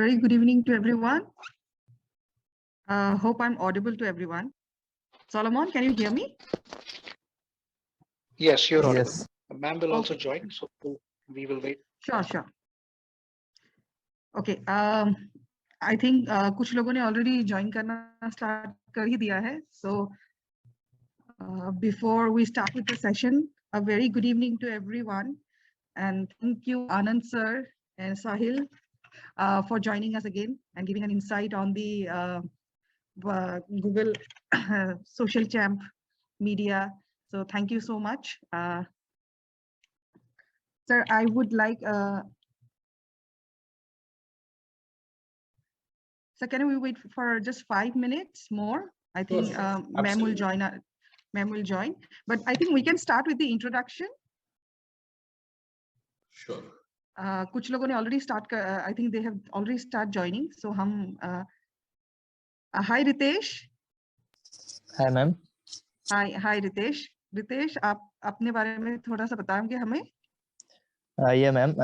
very good evening to everyone. Hope I'm audible to everyone. Solomon, can you hear me? Yes, you're audible. Yes. Ma'am will also Okay. join, so we will wait. Sure. Okay. I think कुछ लोगों ने already join करना start कर ही दिया है. So before we start with the session, a very good evening to everyone, and thank you Anand sir and Sahil for joining us again and giving an insight on the Google Social Champ media. So thank you so much. Sir, I would like, so can we wait for just 5 minutes more? I think ma'am will join. Ma'am will join, but I think we can start with the introduction. Sure. कुछ लोगों ने already start कर, I think they have already start joining. So हम, hi Ritesh. Hi ma'am. Hi Ritesh. Ritesh, आप अपने बारे में थोड़ा सा बताएंगे हमें? Yeah ma'am.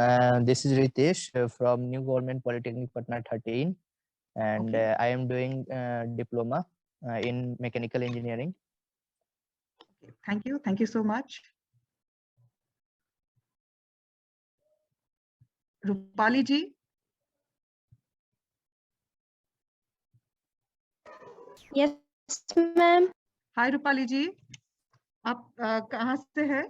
This is Ritesh from New Government Polytechnic Patna 13, and Okay. I am doing diploma in mechanical engineering. Okay. Thank you so much. Rupali ji. Yes, ma'am. हाय रूपाली जी, आप कहाँ से हैं?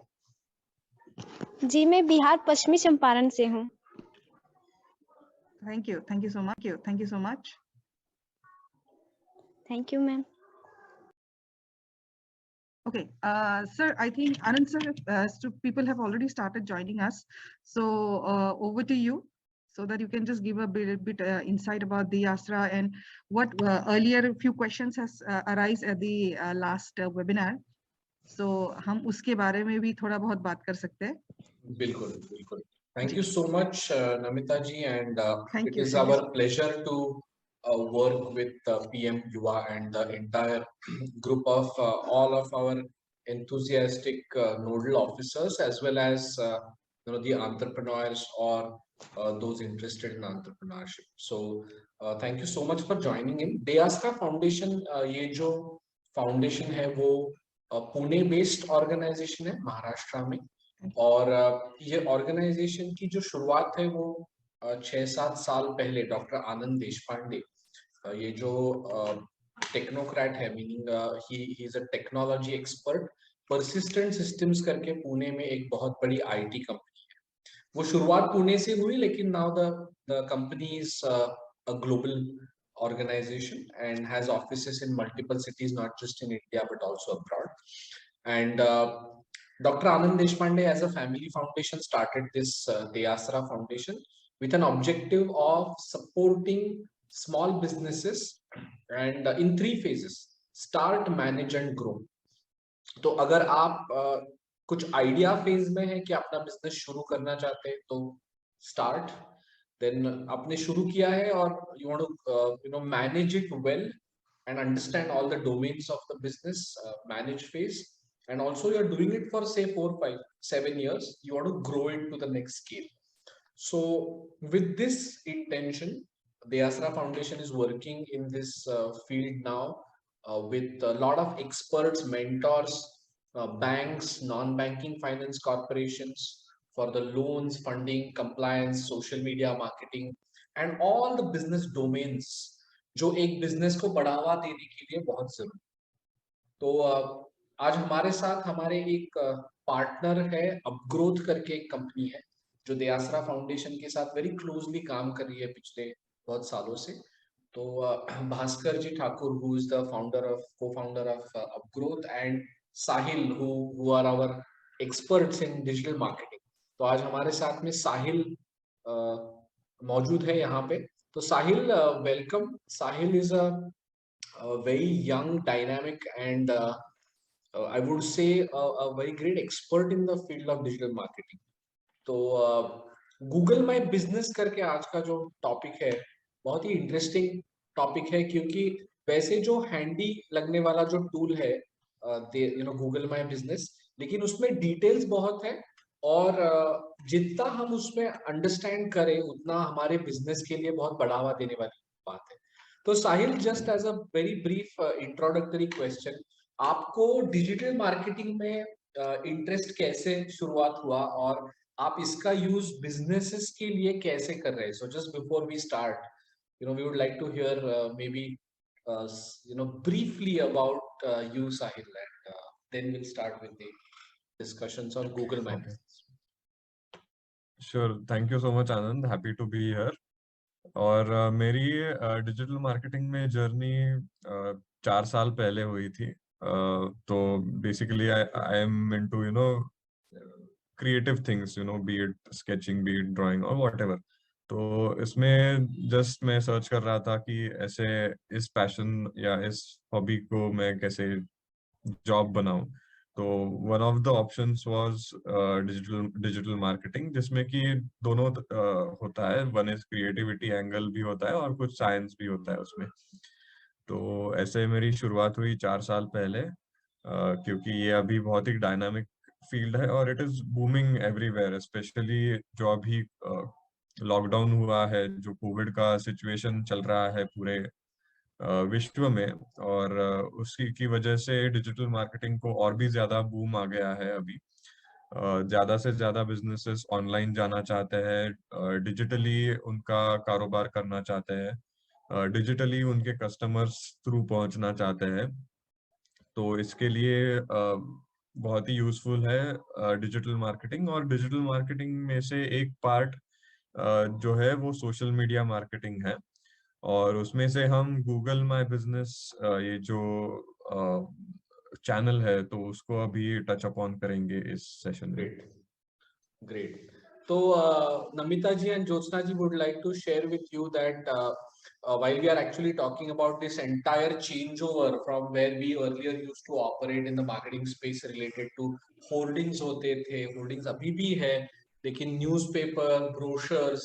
जी मैं बिहार पश्चिमी चंपारण से हूँ. Thank you so much. Thank you, ma'am. Okay, sir, I think Anand sir, so people have already started joining us. So over to you, so that you can just give a bit insight about the Astra and what earlier a few questions has arise at the last webinar. So हम उसके बारे में भी थोड़ा बहुत बात कर सकते हैं. बिल्कुल. Thank you so much, Namita ji, and Thank it you. is our pleasure to work with PM Yuva and the entire group of all of our enthusiastic nodal officers, as well as the entrepreneurs or those interested in entrepreneurship. So thank you so much for joining in. Deastra Foundation, ये जो foundation है वो Pune based organisation है महाराष्ट्र में, और ये organisation की जो शुरुआत है वो 6-7 साल पहले डॉक्टर आनंद देशपांडे, ये जो टेक्नोक्रेट है, meaning he is a technology expert, persistent systems करके पुणे में एक बहुत बड़ी आईटी कंपनी है. वो शुरुआत पुणे से हुई, लेकिन now the company is a global organization and has offices in multiple cities, not just in India but also abroad. And Dr. Anand Deshpande as a family foundation started this Deasra Foundation with an objective of supporting small businesses and in 3 phases: start, manage and grow. तो अगर आप कुछ idea phase में है कि अपना business शुरू करना चाहते हैं तो स्टार्ट, then आपने शुरू किया है और you want to manage it well and understand all the domains of the business, manage phase, and also you're doing it for say 4, 5, 7 years, you want to grow it to the next scale. So with this intention, the Asra Foundation is working in this field now with a lot of experts, mentors, banks, non-banking finance corporations, for the loans, funding, compliance, social media marketing, and all the business domains जो एक business को बढ़ावा देने के लिए बहुत जरूरी. तो आज हमारे साथ हमारे एक पार्टनर है, अपग्रोथ करके एक कंपनी है जो देआसरा फाउंडेशन के साथ वेरी क्लोजली काम कर रही है पिछले बहुत सालों से. तो Bhaskar ji Thakur, who is the co-founder of अपग्रोथ, and Sahil, who are our experts in digital marketing. तो आज हमारे साथ में साहिल मौजूद है यहाँ पे. तो Sahil, welcome. Sahil is a very young, dynamic and I would say a very great expert in the field of digital marketing. तो Google My Business करके आज का जो टॉपिक है बहुत ही इंटरेस्टिंग टॉपिक है, क्योंकि वैसे जो हैंडी लगने वाला जो टूल है Google My Business, लेकिन उसमें डिटेल्स बहुत है और जितना हम उसमें अंडरस्टैंड करें उतना हमारे बिजनेस के लिए बहुत बढ़ावा देने वाली बात है। तो Sahil, just as a very brief introductory question, आपको डिजिटल मार्केटिंग में इंटरेस्ट कैसे शुरुआत हुआ और आप इसका यूज बिजनेसेस के लिए कैसे कर रहे हैं? So just before we start, we would like to hear maybe briefly about you, Sahil, and then we'll start with the discussions on Google My Okay. Business. Sure. Thank you so much, Anand. Happy to be here. और मेरी digital marketing में journey 4 साल पहले हुई थी। तो basically I am into creative things, B it sketching, B it drawing और whatever. तो इसमें जस्ट मैं सर्च कर रहा था कि ऐसे इस पैशन या इस हॉबी को मैं कैसे जॉब बनाऊं। तो one of the options was digital marketing, जिसमें कि दोनों होता है। वन इज क्रिएटिविटी एंगल भी होता है और कुछ साइंस भी होता है उसमें। तो ऐसे मेरी शुरुआत हुई 4 साल पहले, क्योंकि ये अभी बहुत ही डायनामिक फील्ड है और it is booming everywhere, specially जो अभी लॉकडाउन हुआ है, जो कोविड का सिचुएशन चल रहा है पूरे विश्व में, और उसी की वजह से डिजिटल मार्केटिंग को और भी ज्यादा बूम आ गया है अभी। ज्यादा से ज्यादा बिजनेसेस ऑनलाइन जाना चाहते हैं, डिजिटली उनका कारोबार करना चाहते हैं, डिजिटली उनके कस्टमर्स थ्रू पहुंचना चाहते हैं। तो इसके लिए बहुत ही यूजफुल है डिजिटल मार्केटिंग। और डिजिटल मार्केटिंग में से एक पार्ट जो है वो सोशल मीडिया मार्केटिंग है, और उसमें से हम गूगल माय बिजनेस, ये जो चैनल है, तो उसको अभी टच अपॉन करेंगे इस सेशन में। Great. So, Namita ji and Jyotsna ji would like to share with you that while we are actually talking about this entire changeover from where we earlier used to operate in the marketing space related to holdings होते थे, holdings अभी भी है, लेकिन newspaper, brochures,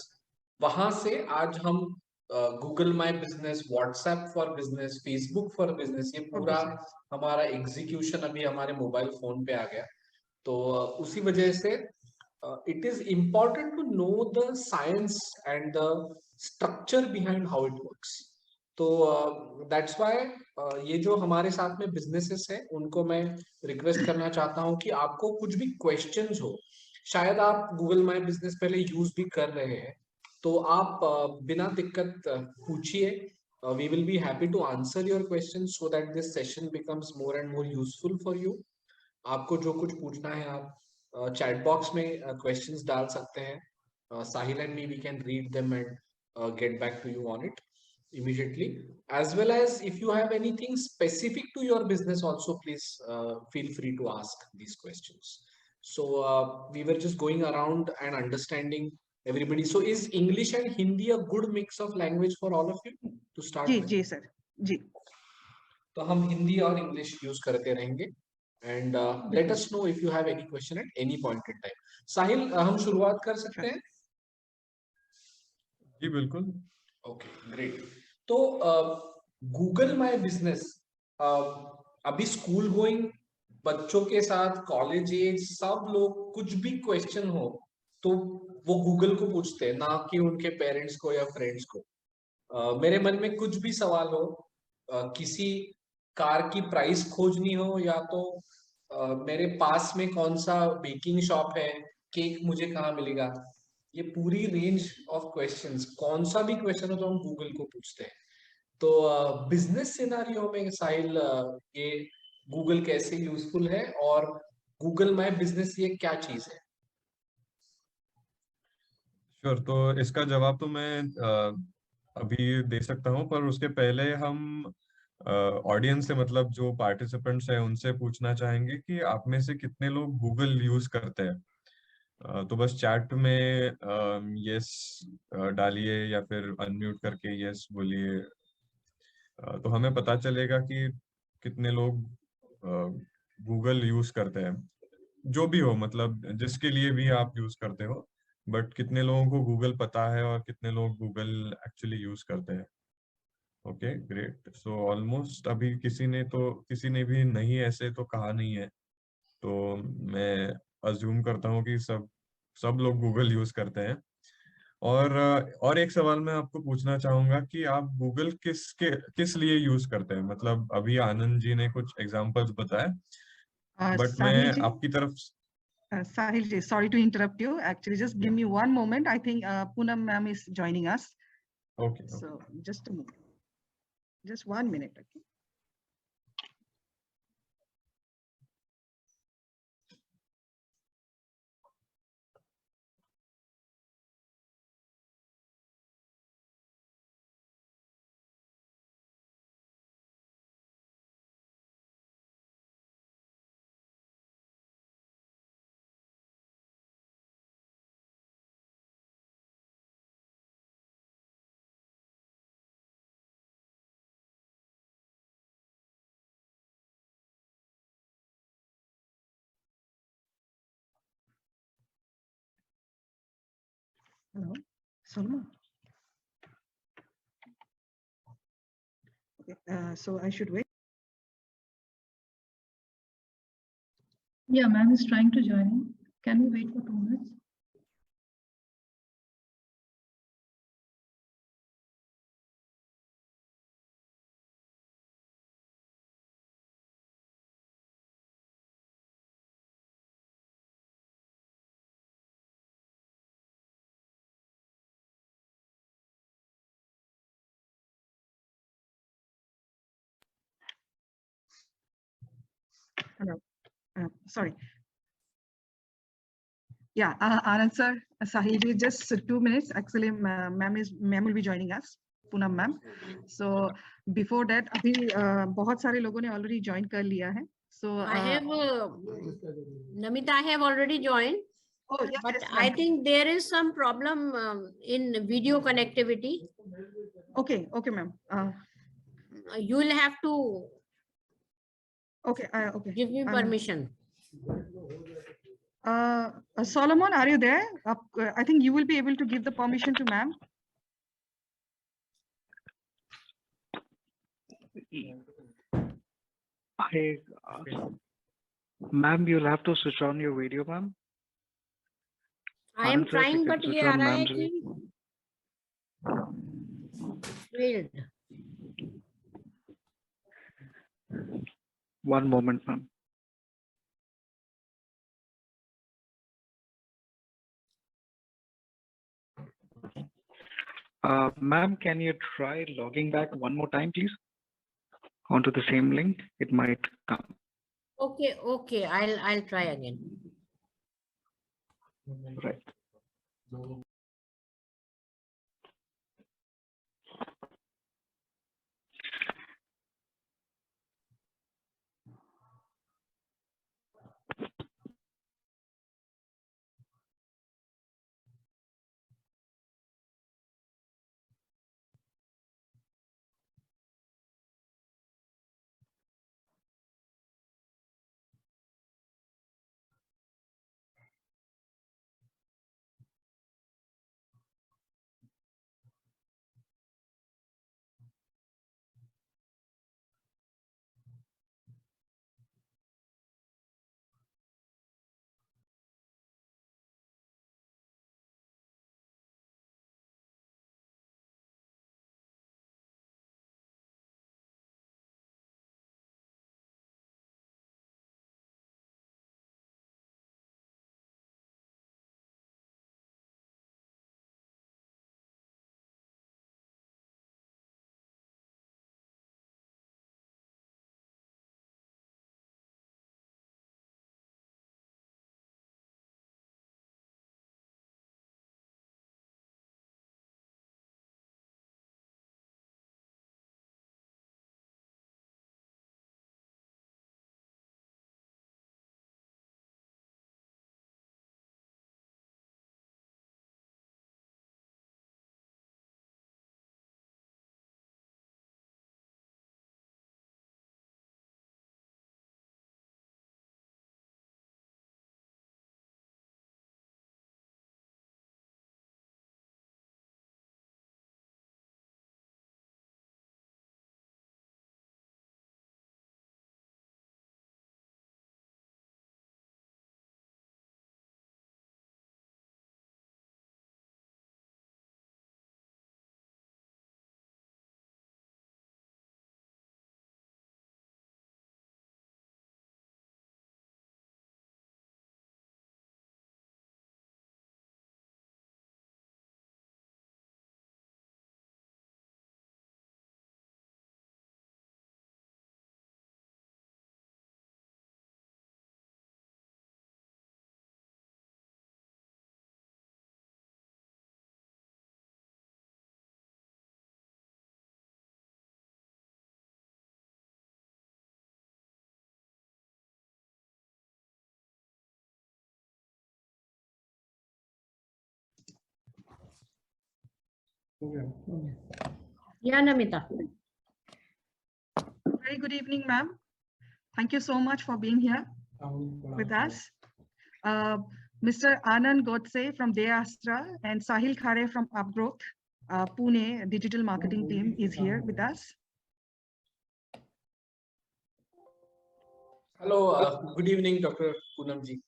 वहां से आज हम Google My Business, WhatsApp for Business, Facebook for Business, ये पूरा हमारा एग्जीक्यूशन अभी हमारे मोबाइल फोन पे आ गया। तो उसी वजह से it is important to know the science and the structure behind how it works. तो that's why ये जो हमारे साथ में businesses हैं, उनको मैं रिक्वेस्ट करना चाहता हूँ कि आपको कुछ भी questions हो, शायद आप Google My Business पहले यूज भी कर रहे हैं, तो आप बिना दिक्कत पूछिए। We will be happy to answer your questions so that this session becomes more and more useful for you. आपको जो कुछ पूछना है आप चैट बॉक्स में क्वेश्चंस डाल सकते हैं। Sahil and me, we can read them and get back to you on it immediately, as well as if you have anything specific to your business also, please feel free to ask these questions. So we were just going around and understanding everybody. So is English and Hindi a good mix of language for all of you to start with? जी sir जी। तो हम हिंदी और English use करते रहेंगे, and let us know if you have any question at any point in time. साहिल, हम शुरुआत कर सकते हैं? जी बिल्कुल। Okay, great. तो Google My Business अभी स्कूल गोइंग बच्चों के साथ, कॉलेज एज, सब लोग कुछ भी क्वेश्चन हो तो वो गूगल को पूछते हैं, ना कि उनके पेरेंट्स को या फ्रेंड्स को। मेरे मन में कुछ भी सवाल हो, किसी कार की प्राइस खोजनी हो, या तो मेरे पास में कौन सा बेकिंग शॉप है, केक मुझे कहाँ मिलेगा, ये पूरी रेंज ऑफ क्वेश्चंस, कौन सा भी क्वेश्चन हो तो हम गूगल को पूछते हैं। तो बिजनेस सिनारियो में साहिल, ये गूगल कैसे यूजफुल है और गूगल माय बिजनेस ये क्या चीज है? श्योर। तो इसका जवाब तो मैं अभी दे सकता हूँ, पर उसके पहले हम ऑडियंस से, मतलब जो पार्टिसिपेंट्स हैं, उनसे पूछना चाहेंगे कि आप में से कितने लोग गूगल यूज करते हैं। तो बस चैट में यस डालिए या फिर अनम्यूट करके यस बोलिए, तो हमें पता चलेगा कि कितने लोग गूगल यूज करते हैं। जो भी हो, मतलब जिसके लिए भी आप यूज करते हो, बट कितने लोगों को गूगल पता है और कितने लोग गूगल एक्चुअली यूज करते हैं। Okay, great. सो ऑलमोस्ट अभी किसी ने भी नहीं ऐसे तो कहा नहीं है, तो मैं अज्यूम करता हूँ कि सब लोग गूगल यूज करते हैं। और एक सवाल मैं आपको पूछना चाहूंगा कि आप गूगल किस लिए यूज करते हैं? मतलब अभी आनंद जी ने कुछ एग्जांपल्स बताए, बट मैं Sahil ji, आपकी तरफ। Sahil ji, sorry to interrupt you. Actually, just give me one moment. I think Poonam ma'am is joining us. Okay. So just a moment. Just 1 minute. Okay. Hello, Solomon. Okay, so I should wait. Yeah, ma'am is trying to join in. Can we wait for 2 minutes? Hello. Sorry. Yeah, Anand sir, Sahil ji, just 2 minutes. Actually, ma'am will be joining us, Poonam ma'am. So before that, अभी बहुत सारे लोगों ने already join कर लिया है. So I have Namita, I have already joined, oh yeah, but yes, I ma'am. think there is some problem in video connectivity. Okay, okay, ma'am. You will have to Okay, okay. give me permission. Solomon, are you there? I think you will be able to give the permission to ma'am. Ma'am, you'll have to switch on your video, ma'am. I am Anand sir, if you trying, can but switch ये on आ रहा है ma'am's कि failed. 1 moment, ma'am. Ma'am, can you try logging back one more time, please? Onto the same link, it might come. Okay, okay, I'll try again. Right. Yeah, Namita. Very good evening, ma'am. Thank you so much for being here with us. Mr. Anand Godse from Deastra and Sahil Khare from Upgrowth, Pune digital marketing team is here with us. Hello, good evening, Dr. Poonamji.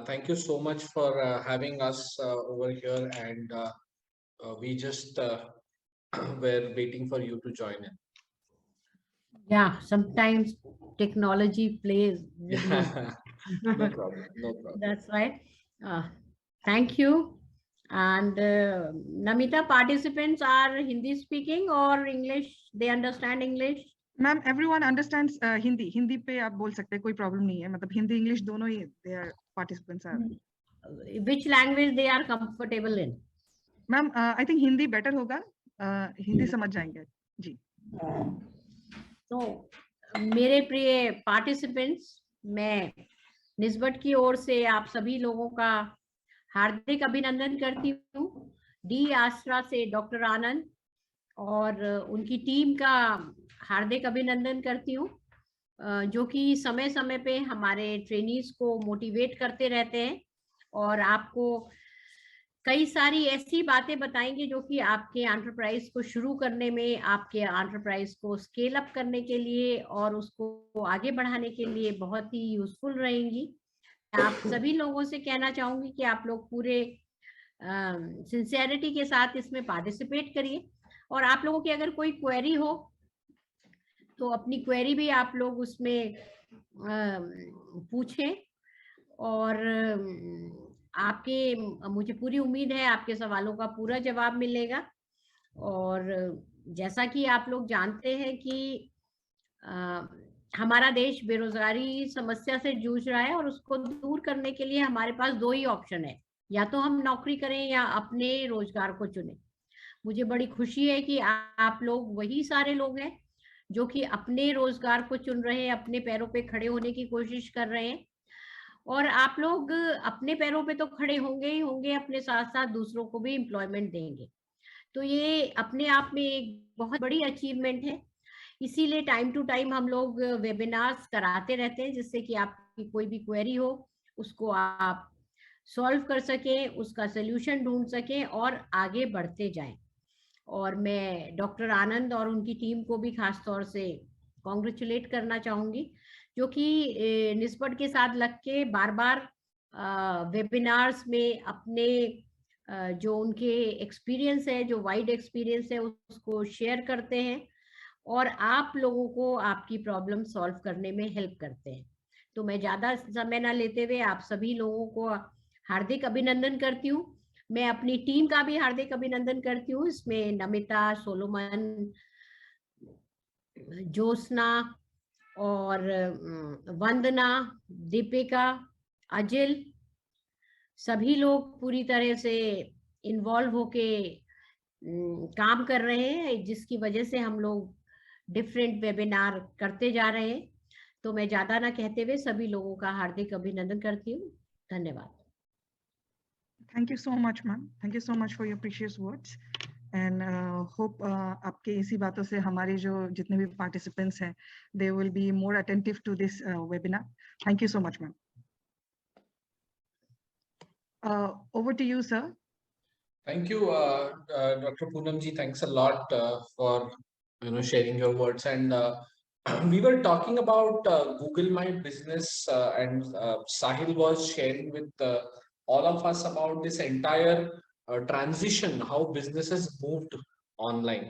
Thank you so much for having us over here, and we just were waiting for you to join in. Yeah, sometimes technology plays with me. No problem, no problem. That's right. Thank you. And Namita, participants are Hindi speaking or English? They understand English? Ma'am, everyone understands Hindi. Hindi पे आप बोल सकते हैं, कोई problem नहीं है. मतलब Hindi English दोनों ही their participants are. Which language they are comfortable in? Ma'am, I think Hindi better होगा. हिंदी समझ जाएंगे. जी. तो मेरे प्रिय पार्टिसिपेंट्स, मैं निस्बत की ओर से आप सभी लोगों का हार्दिक अभिनंदन करती हूँ. डी आस्ट्रा से डॉक्टर आनंद और उनकी टीम का हार्दिक अभिनंदन करती हूँ, जो कि समय समय पे हमारे ट्रेनीज को मोटिवेट करते रहते हैं और आपको कई सारी ऐसी बातें बताएंगे जो कि आपके एंटरप्राइज को शुरू करने में, आपके एंटरप्राइज को स्केल अप करने के लिए और उसको आगे बढ़ाने के लिए बहुत ही यूजफुल रहेंगी. आप सभी लोगों से कहना चाहूंगी कि आप लोग पूरे सिंसियरिटी के साथ इसमें पार्टिसिपेट करिए और आप लोगों की अगर कोई क्वेरी हो तो अपनी क्वेरी भी आप लोग उसमें पूछें और आपके, मुझे पूरी उम्मीद है आपके सवालों का पूरा जवाब मिलेगा. और जैसा कि आप लोग जानते हैं कि हमारा देश बेरोजगारी समस्या से जूझ रहा है और उसको दूर करने के लिए हमारे पास दो ही ऑप्शन है, या तो हम नौकरी करें या अपने रोजगार को चुनें. मुझे बड़ी खुशी है कि आप लोग वही सारे लोग हैं जो कि अपने रोजगार को चुन रहे हैं, अपने पैरों पे खड़े होने की कोशिश कर रहे हैं. और आप लोग अपने पैरों पे तो खड़े होंगे ही होंगे, अपने साथ साथ दूसरों को भी एम्प्लॉयमेंट देंगे. तो ये अपने आप में एक बहुत बड़ी अचीवमेंट है. इसीलिए टाइम टू टाइम हम लोग वेबिनार्स कराते रहते हैं, जिससे कि आपकी कोई भी क्वेरी हो उसको आप सॉल्व कर सकें, उसका सोल्यूशन ढूंढ सकें और आगे बढ़ते जाएं. और मैं डॉक्टर आनंद और उनकी टीम को भी खास तौर से कॉन्ग्रेचुलेट करना चाहूंगी, जो कि निस्बत के साथ लग के बार बार वेबिनार्स में अपने जो उनके एक्सपीरियंस है, जो वाइड एक्सपीरियंस है, उसको शेयर करते हैं और आप लोगों को आपकी प्रॉब्लम सॉल्व करने में हेल्प करते हैं. तो मैं ज़्यादा समय ना लेते हुए आप सभी लोगों को हार्दिक अभिनंदन करती हूँ. मैं अपनी टीम का भी हार्दिक अभिनंदन करती हूँ. इसमें नमिता, सोलोमन, ज्योत्सना और वंदना, दीपिका, अजिल, सभी लोग पूरी तरह से इन्वॉल्व होके काम कर रहे हैं, जिसकी वजह से हम लोग डिफरेंट वेबिनार करते जा रहे हैं. तो मैं ज्यादा ना कहते हुए सभी लोगों का हार्दिक अभिनंदन करती हूँ. धन्यवाद. Thank you so much, ma'am. Thank you so much for your precious words. And hope आपके इसी बातों से हमारे जो जितने भी participants हैं, they will be more attentive to this webinar. Thank you so much, ma'am. Over to you, sir. Thank you, Dr. Poonamji. Thanks a lot for sharing your words. And we were talking about Google My Business, and Sahil was sharing with all of us about this entire transition, how businesses moved online.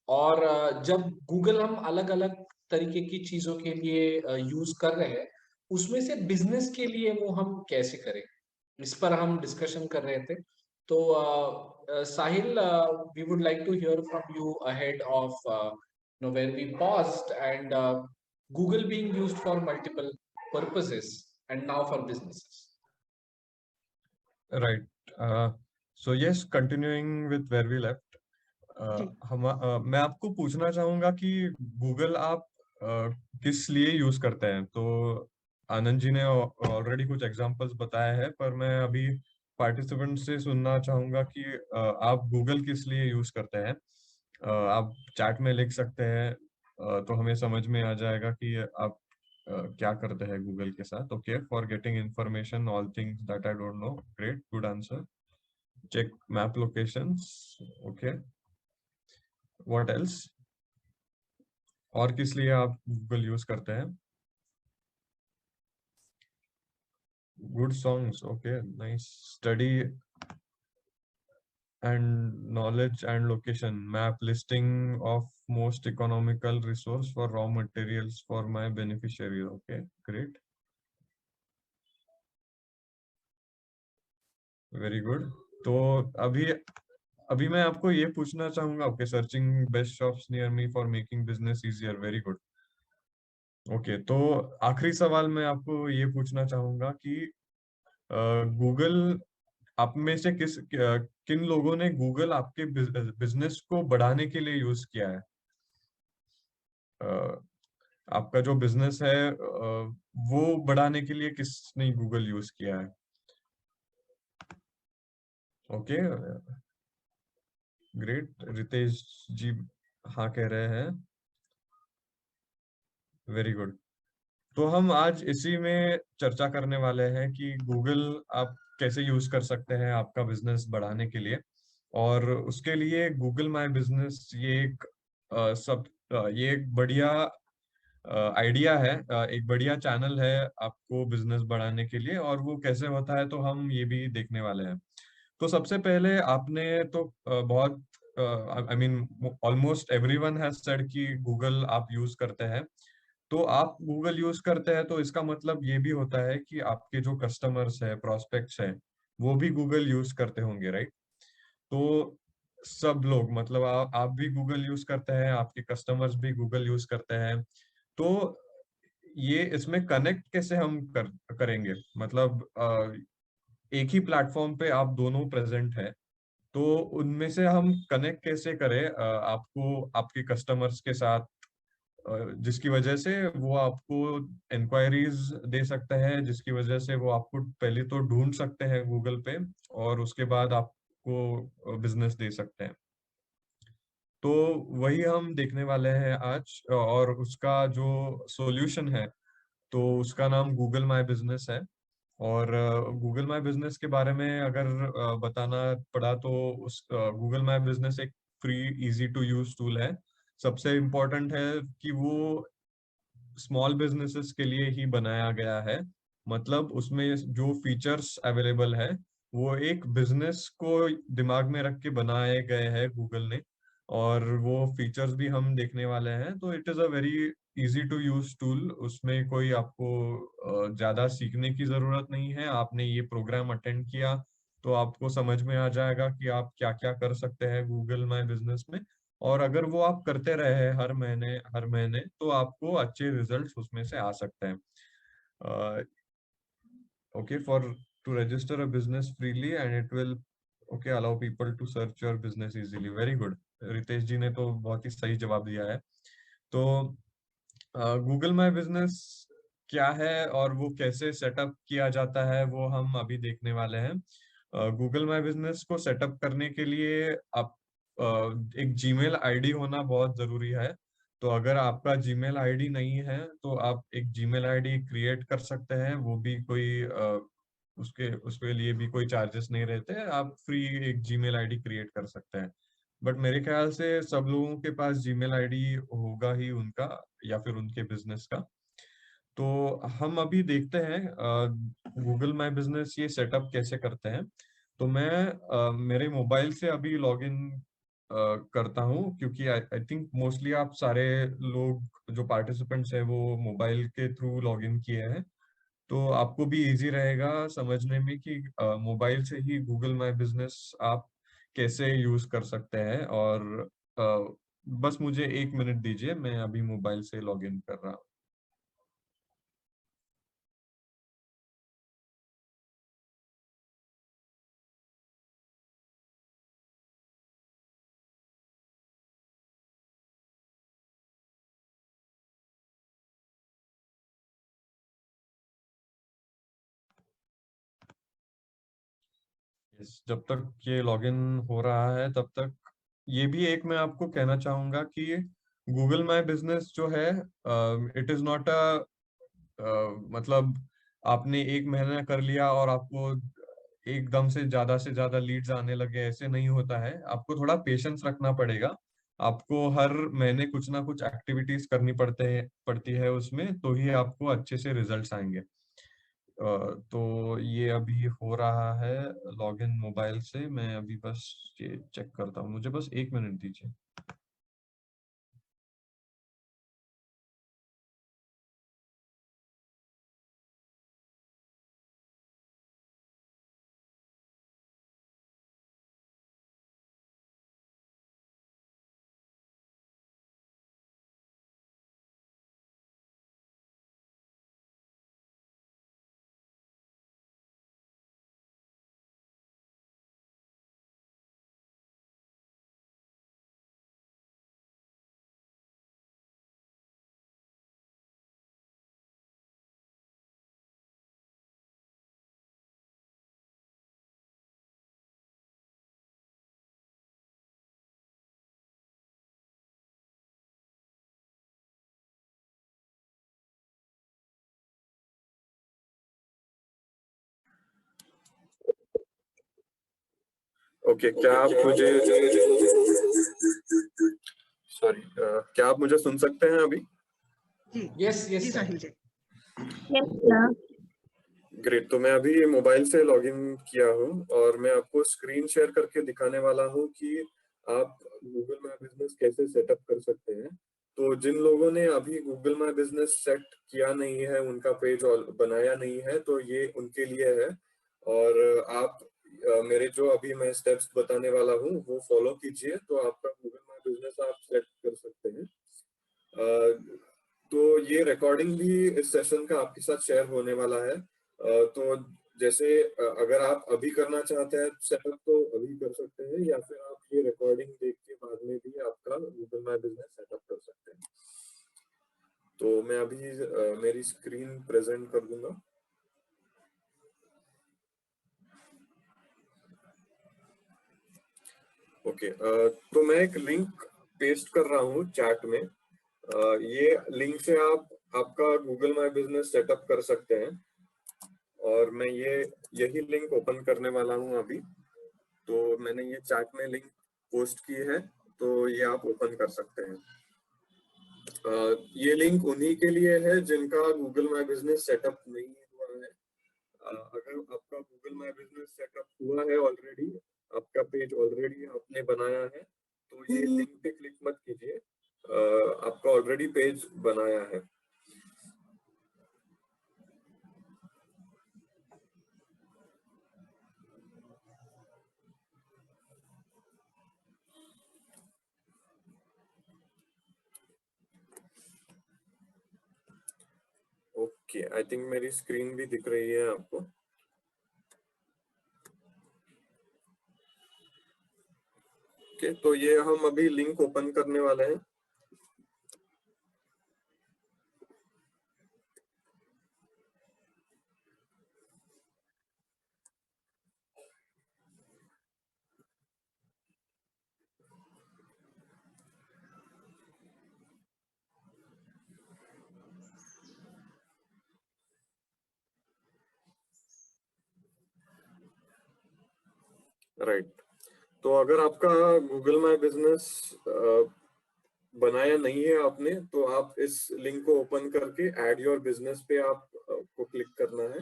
और जब Google हम अलग-अलग तरीके की चीजों के लिए use कर रहे हैं, उसमें से बिजनेस के लिए वो हम कैसे करें, इस पर हम डिस्कशन कर रहे थे. तो Sahil, we would like to hear from you ahead of where we paused, and Google being used for multiple purposes and now for businesses. Right. So yes, continuing with where we left, मैं आपको पूछना चाहूंगा कि Google आप किस लिए use करते हैं. तो आनंद जी ने ऑलरेडी कुछ एग्जांपल्स बताए हैं, पर मैं अभी पार्टिसिपेंट से सुनना चाहूंगा कि आप गूगल किस लिए यूज करते हैं। आप चैट में लिख सकते हैं, तो हमें समझ में आ जाएगा कि आप क्या करते हैं गूगल के साथ। Okay, for getting information all things that I don't know, great, good answer. Check map locations, okay, what else? और किस लिए आप गूगल यूज करते हैं? Good songs, okay, nice. Study and knowledge and location map listing of most economical resource for raw materials for my beneficiary, okay, great, very good। तो अभी अभी मैं आपको ये पूछना चाहूंगा, okay, searching best shops near me for making business easier, very good. Okay, तो आखिरी सवाल मैं आपको ये पूछना चाहूंगा कि गूगल आप में से किन लोगों ने गूगल आपके बिजनेस को बढ़ाने के लिए यूज किया है? आपका जो बिजनेस है वो बढ़ाने के लिए किसने गूगल यूज किया है? ओके, ग्रेट, रितेश जी हाँ कह रहे हैं, वेरी गुड। तो हम आज इसी में चर्चा करने वाले हैं कि गूगल आप कैसे यूज कर सकते हैं आपका बिजनेस बढ़ाने के लिए। और उसके लिए गूगल माय बिजनेस ये एक ये एक बढ़िया आइडिया है, एक बढ़िया चैनल है आपको बिजनेस बढ़ाने के लिए। और वो कैसे होता है तो हम ये भी देखने वाले हैं। तो सबसे पहले आपने तो बहुत I mean almost everyone has said कि गूगल आप यूज करते हैं। तो आप गूगल यूज करते हैं तो इसका मतलब ये भी होता है कि आपके जो कस्टमर्स है, प्रोस्पेक्ट्स हैं, वो भी गूगल यूज करते होंगे, राइट? तो सब लोग मतलब आप भी गूगल यूज करते हैं, आपके कस्टमर्स भी गूगल यूज करते हैं। तो ये इसमें कनेक्ट कैसे हम करेंगे? मतलब एक ही प्लेटफॉर्म पे आप दोनों प्रेजेंट है, तो उनमें से हम कनेक्ट कैसे करें आपको आपके कस्टमर्स के साथ, जिसकी वजह से वो आपको इंक्वायरीज दे सकते हैं, जिसकी वजह से वो आपको पहले तो ढूंढ सकते हैं गूगल पे और उसके बाद आपको बिजनेस दे सकते हैं। तो वही हम देखने वाले हैं आज, और उसका जो सॉल्यूशन है तो उसका नाम गूगल माय बिजनेस है। और गूगल माय बिजनेस के बारे में अगर बताना पड़ा तो उस गूगल माय बिजनेस एक free easy to use tool है। सबसे इम्पोर्टेंट है कि वो स्मॉल बिजनेसेस के लिए ही बनाया गया है। मतलब उसमें जो फीचर्स अवेलेबल है वो एक बिजनेस को दिमाग में रख के बनाए गए हैं गूगल ने। और वो फीचर्स भी हम देखने वाले हैं। तो it is a very easy to use tool. उसमें कोई आपको ज्यादा सीखने की जरूरत नहीं है। आपने ये प्रोग्राम अटेंड किया तो आपको समझ में आ जाएगा कि आप क्या क्या कर सकते हैं गूगल माय बिजनेस में। और अगर वो आप करते रहे हर महीने तो आपको अच्छे रिजल्ट्स उसमें से आ सकते हैं। Okay, for to register a business freely and it will okay allow people to search your business easily, very good. Ritesh ji ने तो बहुत ही सही जवाब दिया है। तो गूगल माय बिजनेस क्या है और वो कैसे सेटअप किया जाता है वो हम अभी देखने वाले हैं। गूगल माय बिजनेस को सेटअप करने के लिए आप एक जीमेल आईडी होना बहुत जरूरी है। तो अगर आपका जीमेल आईडी नहीं है तो आप एक जीमेल आईडी क्रिएट कर सकते हैं। वो भी कोई उसके लिए भी कोई चार्जेस नहीं रहते, आप फ्री एक जीमेल आईडी क्रिएट कर सकते हैं। बट मेरे ख्याल से सब लोगों के पास जीमेल आईडी होगा ही उनका या फिर उनके बिजनेस का। तो हम अभी देखते हैं गूगल माय बिजनेस ये सेटअप कैसे करते हैं। तो मैं मेरे मोबाइल से अभी लॉगिन करता हूँ, क्योंकि आई थिंक मोस्टली आप सारे लोग जो पार्टिसिपेंट्स हैं वो मोबाइल के थ्रू लॉगिन किए हैं। तो आपको भी इजी रहेगा समझने में कि मोबाइल से ही गूगल माय बिजनेस आप कैसे यूज कर सकते हैं। और बस मुझे 1 मिनट दीजिए, मैं अभी मोबाइल से लॉगिन कर रहा हूँ। जब तक ये लॉगिन हो रहा है तब तक ये भी एक मैं आपको कहना चाहूंगा कि गूगल माई बिजनेस जो है इट इज नॉट अ मतलब आपने एक महीना कर लिया और आपको एकदम से ज्यादा लीड्स आने लगे, ऐसे नहीं होता है। आपको थोड़ा पेशेंस रखना पड़ेगा। आपको हर महीने कुछ ना कुछ एक्टिविटीज करनी पड़ती है उसमें, तो ही आपको अच्छे से रिजल्ट्स आएंगे। तो ये अभी हो रहा है लॉगिन मोबाइल से। मैं अभी बस ये चेक करता हूँ, मुझे बस 1 मिनट दीजिए। ओके, क्या आप मुझे क्या आप मुझे सुन सकते हैं अभी? जी Yes, yes, जी sir. साहिल जी। ग्रेट। तो मैं अभी मोबाइल से लॉगिन किया हूँ और मैं आपको स्क्रीन शेयर करके दिखाने वाला हूँ कि आप गूगल माई बिजनेस कैसे सेटअप कर सकते हैं। तो जिन लोगों ने अभी गूगल माई बिजनेस सेट किया नहीं है, उनका पेज बनाया नहीं है, तो ये उनके लिए है। और आप मेरे जो अभी मैं स्टेप्स बताने वाला हूँ वो फॉलो कीजिए, तो आपका गूगल माई बिजनेस आप सेट कर सकते हैं। तो ये रिकॉर्डिंग भी इस सेशन का आपके साथ शेयर होने वाला है। तो जैसे अगर आप अभी करना चाहते हैं सेटअप तो अभी कर सकते हैं, या फिर आप ये रिकॉर्डिंग देख के बाद में भी आपका गूगल माई बिजनेस सेटअप कर सकते हैं। तो मैं अभी मेरी स्क्रीन प्रेजेंट कर दूंगा। ओके, तो मैं एक लिंक पेस्ट कर रहा हूँ चैट में। ये लिंक से आप आपका गूगल माई बिजनेस सेटअप कर सकते हैं, और मैं यही लिंक ओपन करने वाला हूँ अभी। तो मैंने ये चैट में लिंक पोस्ट की है, तो ये आप ओपन कर सकते हैं। ये लिंक उन्हीं के लिए है जिनका गूगल माई बिजनेस सेटअप नहीं हुआ है। अगर आपका गूगल माई बिजनेस सेटअप हुआ है ऑलरेडी, आपका पेज ऑलरेडी आपने बनाया है, तो ये लिंक पे क्लिक मत कीजिए। आपका ऑलरेडी पेज बनाया है। ओके, आई थिंक मेरी स्क्रीन भी दिख रही है आपको। ओके, तो ये हम अभी लिंक ओपन करने वाले हैं। राइट। तो अगर आपका गूगल माई बिजनेस बनाया नहीं है आपने, तो आप इस लिंक को ओपन करके ऐड योर बिजनेस पे आप को क्लिक करना है।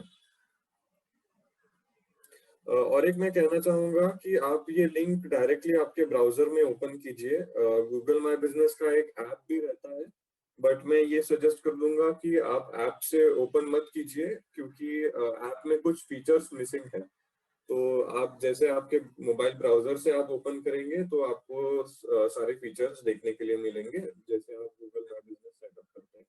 और एक मैं कहना चाहूंगा कि आप ये लिंक डायरेक्टली आपके ब्राउजर में ओपन कीजिए। गूगल माई बिजनेस का एक ऐप भी रहता है, बट मैं ये सजेस्ट कर दूंगा कि आप ऐप से ओपन मत कीजिए, क्योंकि ऐप में कुछ फीचर्स मिसिंग है। तो आप जैसे आपके मोबाइल ब्राउजर से आप ओपन करेंगे तो आपको सारे फीचर्स देखने के लिए मिलेंगे, जैसे आप गूगल माई बिजनेस सेटअप करते हैं।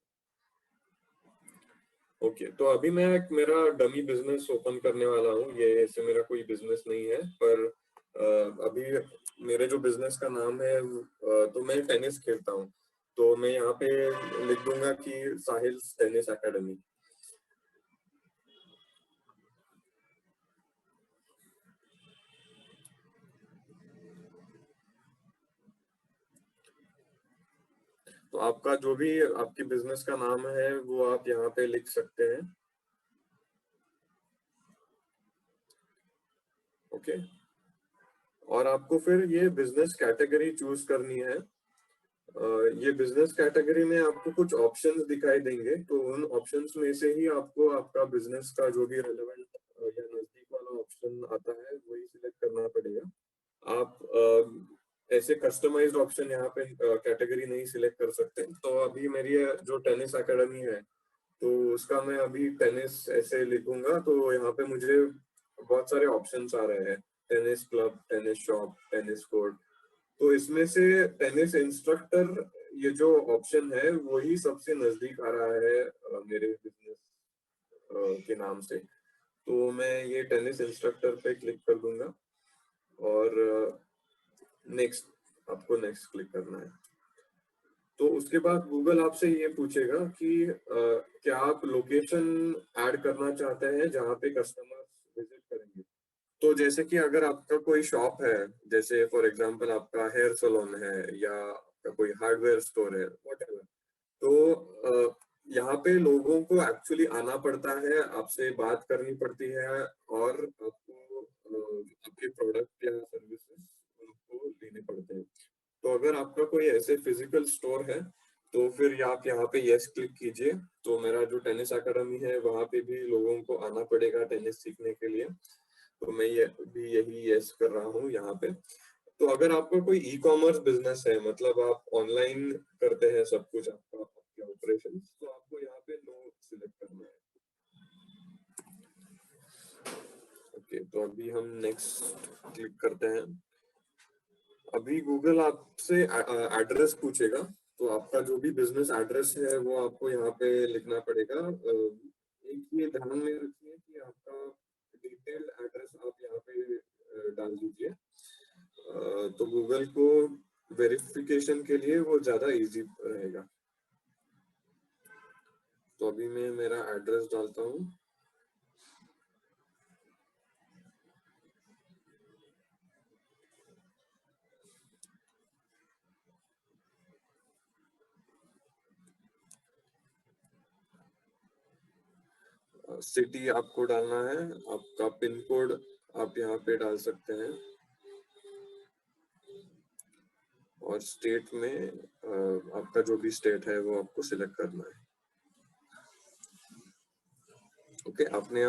ओके, तो अभी मैं एक मेरा डमी बिजनेस ओपन करने वाला हूँ। ये ऐसे मेरा कोई बिजनेस नहीं है, पर अभी मेरे जो बिजनेस का नाम है, तो मैं टेनिस खेलता हूँ, तो मैं यहाँ पे लिख दूंगा कि साहिल टेनिस एकेडमी। तो आपका जो भी आपकी बिजनेस का नाम है वो आप यहाँ पे लिख सकते हैं। ओके, और आपको फिर ये बिजनेस कैटेगरी चूज करनी है। ये बिजनेस कैटेगरी में आपको कुछ ऑप्शंस दिखाई देंगे, तो उन ऑप्शंस में से ही आपको आपका बिजनेस का जो भी रेलेवेंट या नजदीक वाला ऑप्शन आता है वही सिलेक्ट करना पड़ेगा। आप ऐसे कस्टमाइज्ड ऑप्शन यहाँ पे कैटेगरी नहीं सिलेक्ट कर सकते। तो अभी मेरी जो टेनिस एकेडमी है तो उसका मैं अभी टेनिस ऐसे लिखूंगा, तो यहाँ पे मुझे बहुत सारे ऑप्शंस आ रहे हैं, tennis club, tennis shop, tennis court. तो इसमें से टेनिस इंस्ट्रक्टर ये जो ऑप्शन है वही सबसे नजदीक आ रहा है मेरे बिजनेस के नाम से। तो मैं ये टेनिस इंस्ट्रक्टर पे क्लिक कर दूंगा और नेक्स्ट, आपको नेक्स्ट क्लिक करना है। तो उसके बाद गूगल आपसे ये पूछेगा कि क्या आप लोकेशन ऐड करना चाहते हैं जहाँ पे कस्टमर विजिट करेंगे। तो जैसे कि अगर आपका कोई शॉप है, जैसे फॉर एग्जांपल आपका हेयर सैलून है या आपका कोई हार्डवेयर स्टोर है, व्हाटएवर, तो यहाँ पे लोगों को एक्चुअली आना पड़ता है, आपसे बात करनी पड़ती है और आपको आपके प्रोडक्ट या सर्विसेज उनको लेने पड़ते हैं। तो अगर आपका कोई ऐसे फिजिकल स्टोर है तो फिर आप यहाँ पे यस क्लिक कीजिए। तो मेरा जो टेनिस एकेडमी है वहाँ पे भी लोगों को आना पड़ेगा टेनिस सीखने के लिए, तो मैं ये भी यही यस कर रहा हूँ यहाँ पे। तो अगर आपका कोई ई कॉमर्स बिजनेस है, मतलब आप ऑनलाइन करते हैं सब कुछ आपका, आपके ऑपरेशन, तो आपको यहाँ पे नो सिलेक्ट करना है। ओके, तो अभी हम नेक्स्ट क्लिक करते हैं। अभी गूगल आपसे एड्रेस पूछेगा, तो आपका जो भी बिजनेस एड्रेस है वो आपको यहाँ पे लिखना पड़ेगा। एक ये ध्यान में रखिए कि आपका डिटेल्ड एड्रेस आप यहाँ पे डाल दीजिए, तो गूगल को वेरिफिकेशन के लिए वो ज्यादा इजी रहेगा। तो अभी मैं मेरा एड्रेस डालता हूँ। सिटी आपको डालना है, आपका पिन कोड आप यहाँ पे डाल सकते हैं, और स्टेट में आपका जो भी स्टेट है वो आपको सिलेक्ट करना है। ओके, आपने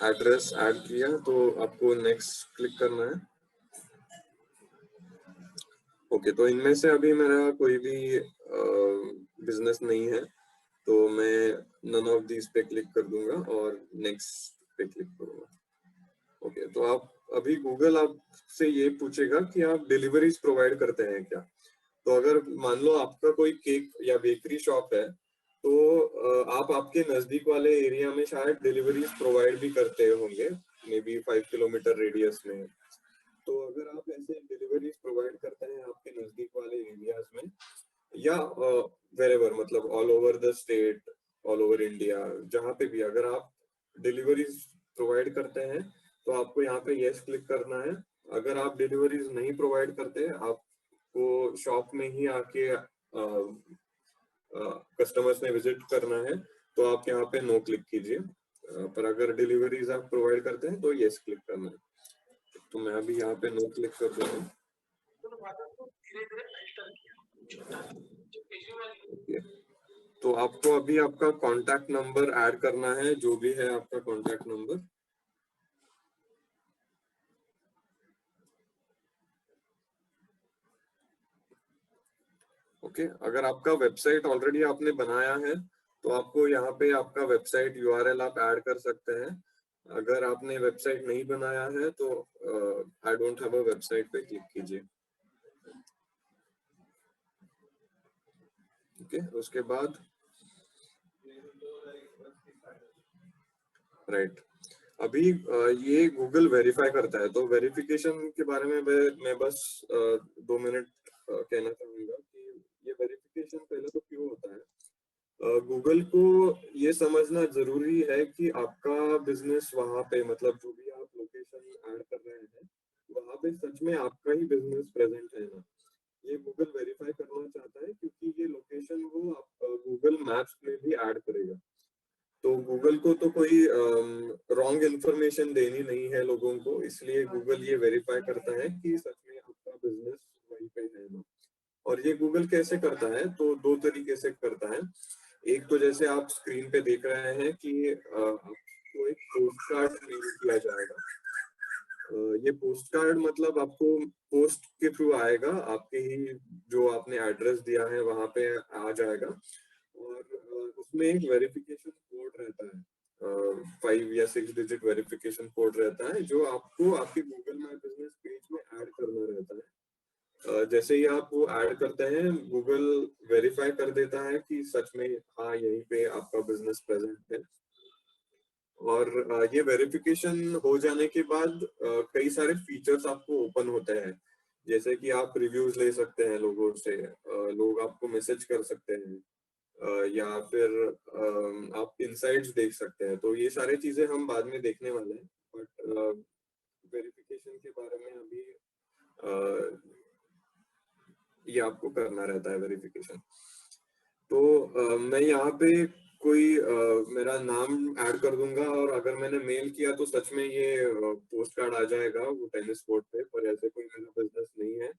एड्रेस ऐड किया तो आपको नेक्स्ट क्लिक करना है। ओके, तो इनमें से अभी मेरा कोई भी बिजनेस नहीं है, तो मैं नन ऑफ दीज पे क्लिक कर दूंगा और नेक्स्ट पे क्लिक करूंगा। ओके, तो आप अभी गूगल आपसे ये पूछेगा कि आप डिलीवरीज प्रोवाइड करते हैं क्या। तो अगर मान लो आपका कोई केक या बेकरी शॉप है, तो आप आपके नजदीक वाले एरिया में शायद डिलीवरीज प्रोवाइड भी करते होंगे, मे बी 5 किलोमीटर रेडियस में। तो अगर आप ऐसे डिलीवरीज प्रोवाइड करते हैं आपके नजदीक वाले एरियाज में या वेरेवर, मतलब all over the state, all over India, जहाँ पे भी अगर आप डिलीवरीज प्रोवाइड करते हैं तो आपको यहाँ पे यस क्लिक करना है। अगर आप डिलीवरीज नहीं प्रोवाइड करते, आपको शॉप में ही आके कस्टमर्स ने विजिट करना है, तो आप यहाँ पे नो क्लिक कीजिए। पर अगर डिलीवरीज आप प्रोवाइड करते हैं तो यस क्लिक करना है। तो मैं अभी यहाँ पे नो क्लिक कर दूंगा। तो आपको अभी आपका कॉन्टैक्ट नंबर ऐड करना है, जो भी है आपका कॉन्टैक्ट नंबर। ओके, अगर आपका वेबसाइट ऑलरेडी आपने बनाया है तो आपको यहाँ पे आपका वेबसाइट यूआरएल आप ऐड कर सकते हैं। अगर आपने वेबसाइट नहीं बनाया है तो I don't have a website पे क्लिक कीजिए। ओके, उसके बाद राइट, अभी ये गूगल वेरीफाई करता है, तो वेरिफिकेशन के बारे में मैं बस 2 मिनट कहना चाहूंगा कि ये वेरिफिकेशन पहले तो क्यों होता है। गूगल को ये समझना जरूरी है कि आपका बिजनेस वहां पे, मतलब जो भी आप लोकेशन ऐड कर रहे हैं वहां पे सच में आपका ही बिजनेस प्रेजेंट है ना। ये गूगल वेरीफाई करना चाहता है क्योंकि ये लोकेशन वो आप गूगल मैप्स में भी ऐड करेगा। तो गूगल को तो कोई रॉन्ग इंफॉर्मेशन देनी नहीं है लोगों को, इसलिए गूगल ये वेरीफाई करता है कि सच में आपका बिजनेस वहीं पे है ना। और ये गूगल कैसे करता है, तो दो तरीके से करता है। एक तो जैसे आप स्क्रीन पे देख रहे हैं कि आपको एक पोस्ट कार्ड मेल किया जाएगा। ये पोस्ट कार्ड मतलब आपको पोस्ट के थ्रू आएगा, आपके ही जो आपने एड्रेस दिया है वहां पे आ जाएगा। और उसमें एक वेरिफिकेशन कोड रहता है, 5 या 6 डिजिट वेरिफिकेशन कोड रहता है, जो आपको आपके गूगल माई बिजनेस पेज में ऐड करना रहता है। जैसे ही आप वो ऐड करते हैं, गूगल वेरीफाई कर देता है कि सच में हाँ यहीं पे आपका बिजनेस प्रेजेंट है। और ये वेरिफिकेशन हो जाने के बाद कई सारे फीचर्स आपको ओपन होते हैं, जैसे कि आप रिव्यूज ले सकते हैं लोगों से, लोग आपको मैसेज कर सकते हैं, या फिर आप इनसाइट्स देख सकते हैं। तो ये सारी चीजें हम बाद में देखने वाले हैं, बट वेरिफिकेशन के बारे में अभी ये आपको करना रहता है वेरिफिकेशन। तो मैं यहाँ पे कोई मेरा नाम ऐड कर दूंगा, और अगर मैंने मेल किया तो सच में ये पोस्ट कार्ड आ जाएगा वो टेनिस कोर्ट पे, पर ऐसे कोई मेरा बिजनेस नहीं है,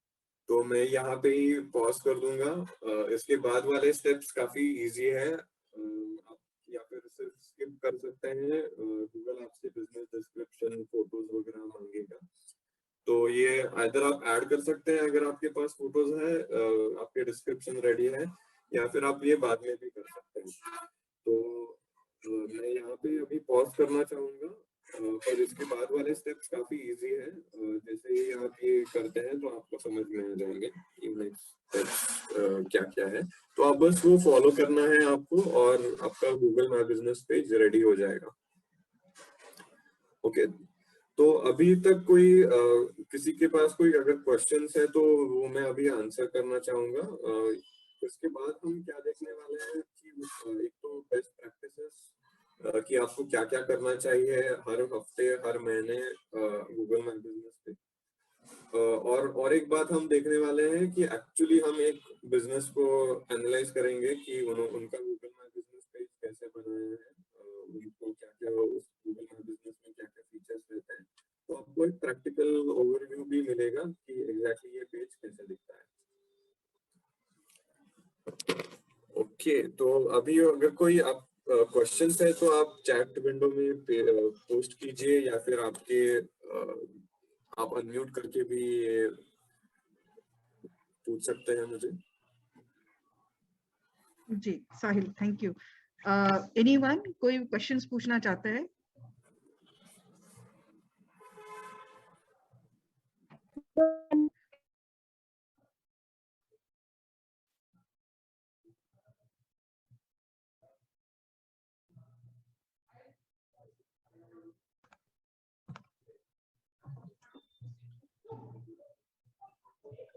तो मैं यहाँ पे ही पॉज कर दूंगा। इसके बाद वाले स्टेप्स काफी इजी है, आप या फिर सिर्फ स्किप कर सकते हैं। गूगल आपसे बिजनेस डिस्क्रिप्शन, फोटोज वगैरह मांगेगा, तो ये आइदर आप ऐड कर सकते हैं अगर आपके पास फोटोज है, आपके डिस्क्रिप्शन रेडी है, या फिर आप ये बाद में भी कर सकते हैं। तो मैं यहाँ पे अभी पॉज करना चाहूंगा, पर इसके बाद वाले स्टेप्स काफी इजी है। जैसे ही आप ये करते हैं तो आपको समझ में आ जाएंगे कि नेक्स्ट स्टेप्स क्या क्या है। तो आप बस वो फॉलो करना है आपको, और आपका Google my business page ready हो जाएगा। ओके, तो अभी तक कोई किसी के पास कोई अगर क्वेश्चंस है तो वो मैं अभी आंसर करना चाहूंगा। इसके बाद हम क्या देखने वाले हैं कि एक तो बेस्ट प्रैक्टिसेस कि आपको क्या क्या करना चाहिए हर हफ्ते, हर महीने गूगल माई बिजनेस पे। और एक बात हम देखने वाले हैं कि एक्चुअली हम एक बिजनेस को एनालाइज करेंगे कि उनका गूगल माई बिजनेस पेज कैसे बनाया है, उनको क्या क्या उस गूगल माई बिजनेस में क्या क्या फीचर्स रहते हैं। तो आपको एक प्रैक्टिकल ओवरव्यू भी मिलेगा कि एग्जैक्टली ये पेज कैसे दिखता है। ओके, तो अभी अगर कोई आप क्वेश्चंस है तो आप चैट विंडो में पोस्ट कीजिए, या फिर आप अनम्यूट करके भी पूछ सकते हैं मुझे। जी साहिल, थैंक यू। एनीवन कोई क्वेश्चंस पूछना चाहते हैं?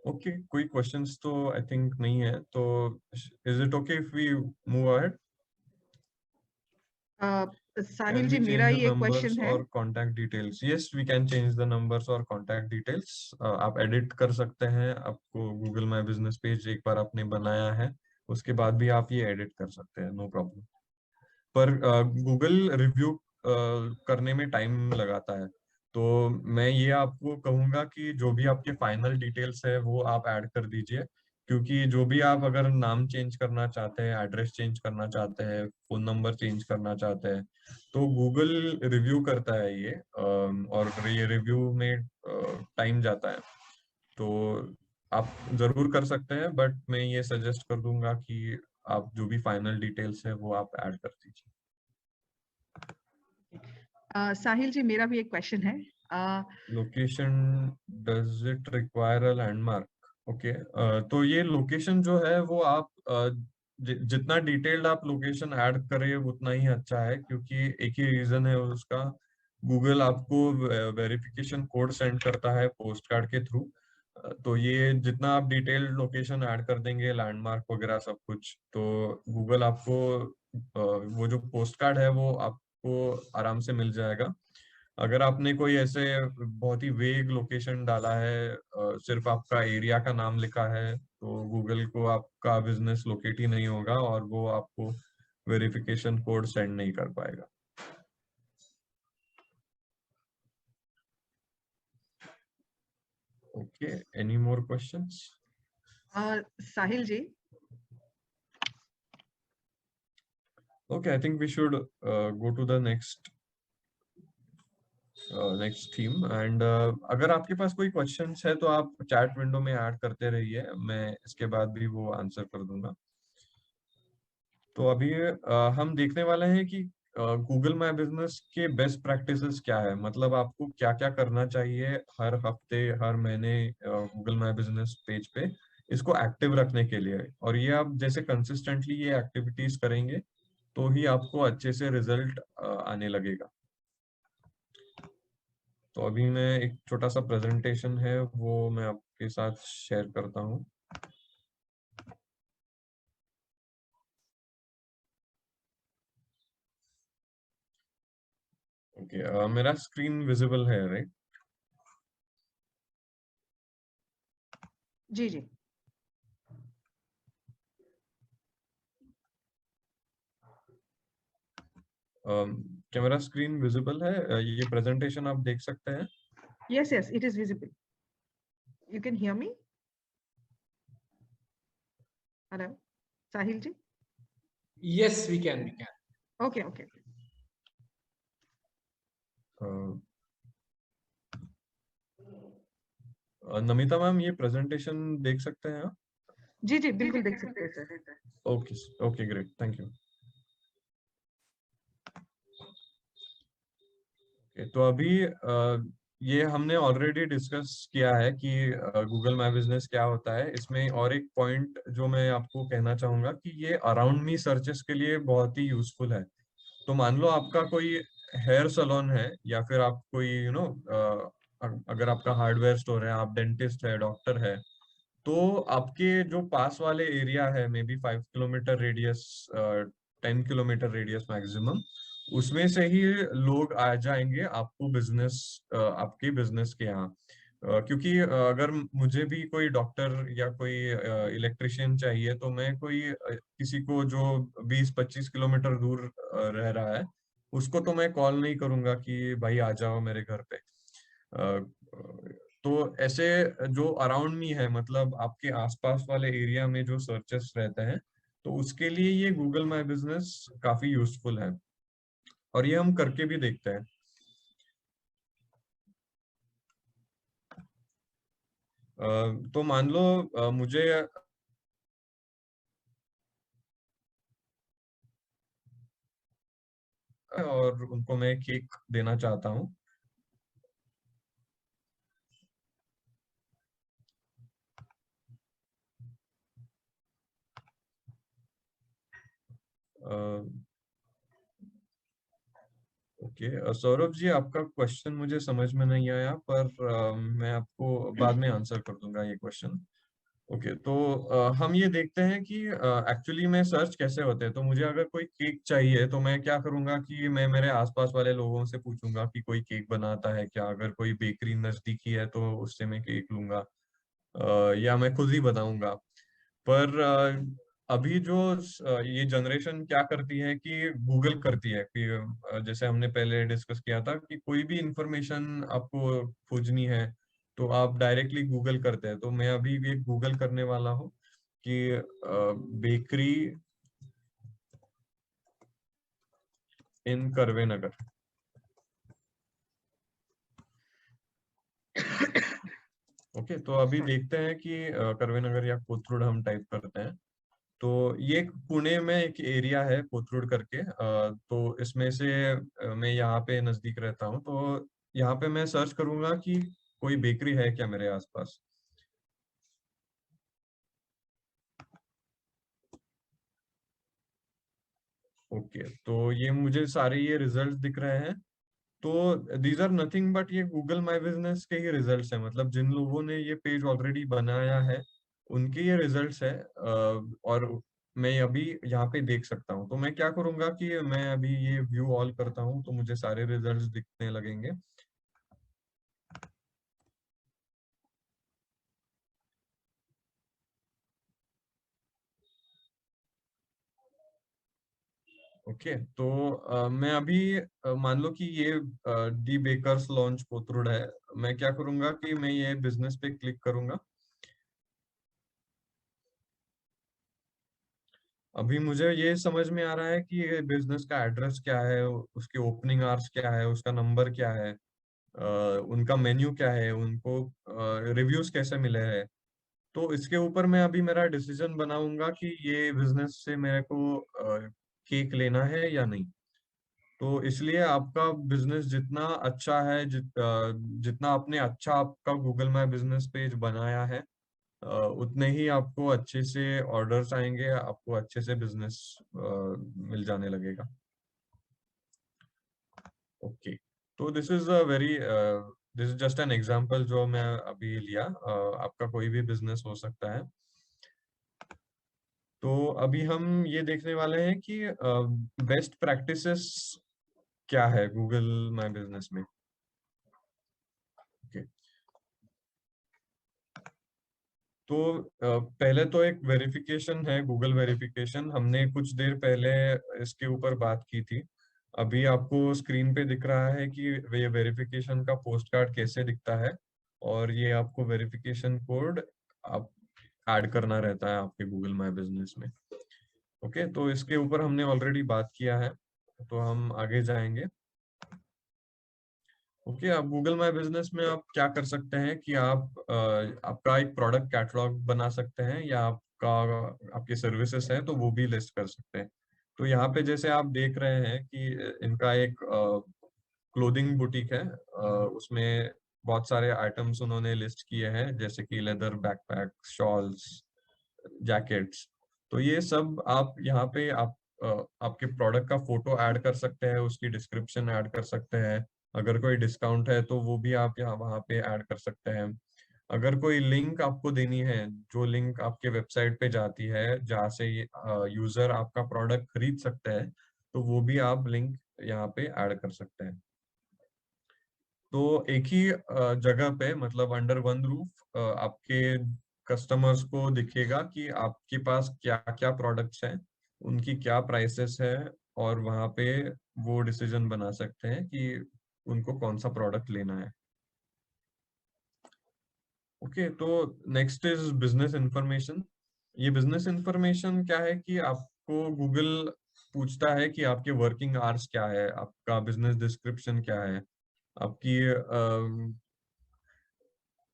ओके, कोई क्वेश्चंस तो आई थिंक नहीं है, तो is it okay if we move ahead? Sahil ji, मेरा ही एक क्वेश्चन है। और contact details, yes we can change the numbers और कॉन्टैक्ट डिटेल्स। आप एडिट कर सकते हैं, आपको गूगल माई बिजनेस पेज एक बार आपने बनाया है उसके बाद भी आप ये एडिट कर सकते हैं, नो प्रॉब्लम। पर गूगल रिव्यू करने में टाइम लगाता है, तो मैं ये आपको कहूंगा कि जो भी आपके फाइनल डिटेल्स है वो आप ऐड कर दीजिए, क्योंकि जो भी आप अगर नाम चेंज करना चाहते हैं, एड्रेस चेंज करना चाहते हैं, फोन नंबर चेंज करना चाहते हैं, तो गूगल रिव्यू करता है ये, और ये रिव्यू में टाइम जाता है। तो आप जरूर कर सकते हैं, बट मैं ये सजेस्ट कर दूंगा कि आप जो भी फाइनल डिटेल्स है वो आप ऐड कर दीजिए। साहिल जी, मेरा भी एक क्वेश्चन है। Location, does it require a landmark? Okay, तो ये लोकेशन जो है वो आप जितना डिटेल्ड आप लोकेशन ऐड करें उतना ही अच्छा है, क्योंकि एक ही रीजन है उसका, गूगल आपको वेरिफिकेशन कोड सेंड करता है पोस्ट कार्ड के थ्रू। तो ये जितना आप डिटेल्ड लोकेशन ऐड कर देंगे, लैंडमार्क वगैरह सब कुछ, तो गूगल आपको वो जो पोस्ट कार्ड है वो आपको आराम से मिल जाएगा। अगर आपने कोई ऐसे बहुत ही वेग लोकेशन डाला है, सिर्फ आपका एरिया का नाम लिखा है, तो गूगल को आपका बिजनेस लोकेट ही नहीं होगा और वो आपको वेरिफिकेशन कोड सेंड नहीं कर पाएगा। Okay, any more questions? Sahil ji. Okay, I think we should go to the next theme, and अगर आपके पास कोई क्वेश्चंस है तो आप चैट विंडो में ऐड करते रहिए, मैं इसके बाद भी वो आंसर कर दूंगा। तो अभी हम देखने वाले हैं कि गूगल माय बिजनेस के बेस्ट प्रैक्टिसेस क्या है, मतलब आपको क्या क्या करना चाहिए हर हफ्ते हर महीने गूगल माय बिजनेस पेज पे इसको एक्टिव रखने के लिए। और ये आप जैसे कंसिस्टेंटली ये एक्टिविटीज करेंगे तो ही आपको अच्छे से रिजल्ट आने लगेगा। तो अभी मैं एक छोटा सा प्रेजेंटेशन है वो मैं आपके साथ शेयर करता हूँ। ओके, मेरा स्क्रीन विजिबल है, राइट? जी जी। क्या मेरा स्क्रीन विजिबल है? ये प्रेजेंटेशन आप देख सकते हैं? Yes, yes, it is visible. You can hear me? Hello, Sahil ji? Yes, we can. Okay, okay. Namita ma'am, ये प्रेजेंटेशन देख सकते हैं आप? जी जी, बिल्कुल देख सकते हैं sir. Okay okay, great, thank you. तो अभी ये हमने ऑलरेडी डिस्कस किया है कि गूगल माय बिजनेस क्या होता है। इसमें और एक पॉइंट जो मैं आपको कहना चाहूंगा कि ये अराउंड मी सर्चेस के लिए बहुत ही यूजफुल है। तो मान लो आपका कोई हेयर सैलून है या फिर आप कोई अगर आपका हार्डवेयर स्टोर है, आप डेंटिस्ट है, डॉक्टर है, तो आपके जो पास वाले एरिया है, may be 5 kilometre radius, 10 kilometre radius maximum, उसमें से ही लोग आ जाएंगे आपको आपके बिजनेस के यहाँ। क्योंकि अगर मुझे भी कोई डॉक्टर या कोई इलेक्ट्रिशियन चाहिए तो मैं कोई किसी को जो 20-25 किलोमीटर दूर रह रहा है उसको तो मैं कॉल नहीं करूंगा कि भाई आ जाओ मेरे घर पे। तो ऐसे जो अराउंड मी है, मतलब आपके आसपास वाले एरिया में जो सर्चेस रहते हैं, तो उसके लिए ये गूगल माय बिजनेस काफी यूजफुल है और ये हम करके भी देखते हैं। तो मान लो मुझे और उनको मैं केक देना चाहता हूँ। ओके, सौरभ जी, आपका क्वेश्चन मुझे समझ में नहीं आया, पर मैं आपको बाद में आंसर कर दूंगा ये क्वेश्चन। ओके, तो हम ये देखते हैं कि एक्चुअली में सर्च कैसे होते हैं। तो मुझे अगर कोई केक चाहिए तो मैं क्या करूंगा कि मैं मेरे आसपास वाले लोगों से पूछूंगा कि कोई केक बनाता है क्या। अगर कोई बेकरी नजदीकी है तो उससे मैं केक लूंगा, या मैं खुद ही बनाऊंगा। पर अभी जो ये जनरेशन क्या करती है कि गूगल करती है कि जैसे हमने पहले डिस्कस किया था कि कोई भी इंफॉर्मेशन आपको खोजनी है तो आप डायरेक्टली गूगल करते हैं। तो मैं अभी भी गूगल करने वाला हूँ कि बेकरी इन करवे नगर। ओके, तो अभी देखते हैं कि करवे नगर या कोथरूड हम टाइप करते हैं। तो ये पुणे में एक एरिया है कोथरूड करके, तो इसमें से मैं यहाँ पे नजदीक रहता हूँ, तो यहाँ पे मैं सर्च करूंगा कि कोई बेकरी है क्या मेरे आसपास। ओके, तो ये मुझे सारे ये रिजल्ट्स दिख रहे हैं। तो दीज आर नथिंग बट ये गूगल माय बिजनेस के ही रिजल्ट्स हैं, मतलब जिन लोगों ने ये पेज ऑलरेडी बनाया है उनके ये रिजल्ट्स है। और मैं अभी यहाँ पे देख सकता हूँ। तो मैं क्या करूंगा कि मैं अभी ये व्यू ऑल करता हूँ तो मुझे सारे रिजल्ट्स दिखने लगेंगे। ओके, तो मैं अभी मान लो कि ये दी बेकर्स लॉन्च कोथरूड है। मैं क्या करूंगा कि मैं ये बिजनेस पे क्लिक करूंगा। अभी मुझे ये समझ में आ रहा है कि ये बिजनेस का एड्रेस क्या है, उसके ओपनिंग आवर्स क्या है, उसका नंबर क्या है, उनका मेन्यू क्या है, उनको रिव्यूज कैसे मिले हैं। तो इसके ऊपर मैं अभी मेरा डिसीजन बनाऊंगा कि ये बिजनेस से मेरे को केक लेना है या नहीं। तो इसलिए आपका बिजनेस जितना अच्छा है, जितना आपने अच्छा आपका गूगल माई बिजनेस पेज बनाया है, उतने ही आपको अच्छे से ऑर्डर्स आएंगे, आपको अच्छे से बिजनेस मिल जाने लगेगा। ओके, तो this is just an example जो मैं अभी लिया। आपका कोई भी बिजनेस हो सकता है। तो अभी हम ये देखने वाले हैं कि बेस्ट प्रैक्टिसेस क्या है गूगल माई बिजनेस में। ओके, तो पहले तो एक वेरिफिकेशन है, गूगल वेरिफिकेशन। हमने कुछ देर पहले इसके ऊपर बात की थी। अभी आपको स्क्रीन पे दिख रहा है कि ये वेरिफिकेशन का पोस्ट कार्ड कैसे दिखता है, और ये आपको वेरिफिकेशन कोड आप ऐड करना रहता है आपके गूगल माई बिजनेस में। ओके, तो इसके ऊपर हमने ऑलरेडी बात किया है, तो हम आगे जाएंगे। ओके, आप गूगल माई बिजनेस में आप क्या कर सकते हैं कि आप आपका एक प्रोडक्ट कैटलॉग बना सकते हैं, या आपकी सर्विसेज है तो वो भी लिस्ट कर सकते हैं। तो यहाँ पे जैसे आप देख रहे हैं कि इनका एक क्लोथिंग बुटीक है, उसमें बहुत सारे आइटम्स उन्होंने लिस्ट किए हैं, जैसे कि लेदर बैकपैक, शॉल्स, जैकेट्स। तो ये सब आप यहाँ पे आपके प्रोडक्ट का फोटो ऐड कर सकते हैं, उसकी डिस्क्रिप्शन ऐड कर सकते हैं। अगर कोई डिस्काउंट है तो वो भी आप यहाँ वहाँ पे ऐड कर सकते हैं। अगर कोई लिंक आपको देनी है, जो लिंक आपके वेबसाइट पे जाती है जहाँ से यूजर आपका प्रोडक्ट खरीद सकते हैं, तो वो भी आप लिंक यहाँ पे ऐड कर सकते हैं। तो एक ही जगह पे, मतलब अंडर वन रूफ, आपके कस्टमर्स को दिखेगा कि आपके पास क्या क्या प्रोडक्ट्स हैं, उनकी क्या प्राइसेस है, और वहाँ पे वो डिसीजन बना सकते हैं कि उनको कौन सा प्रोडक्ट लेना है। ओके, तो नेक्स्ट इज बिजनेस इंफॉर्मेशन। ये बिजनेस इंफॉर्मेशन क्या है कि आपको गूगल पूछता है कि आपके वर्किंग आवर्स क्या है, आपका बिजनेस डिस्क्रिप्शन क्या है, आपकी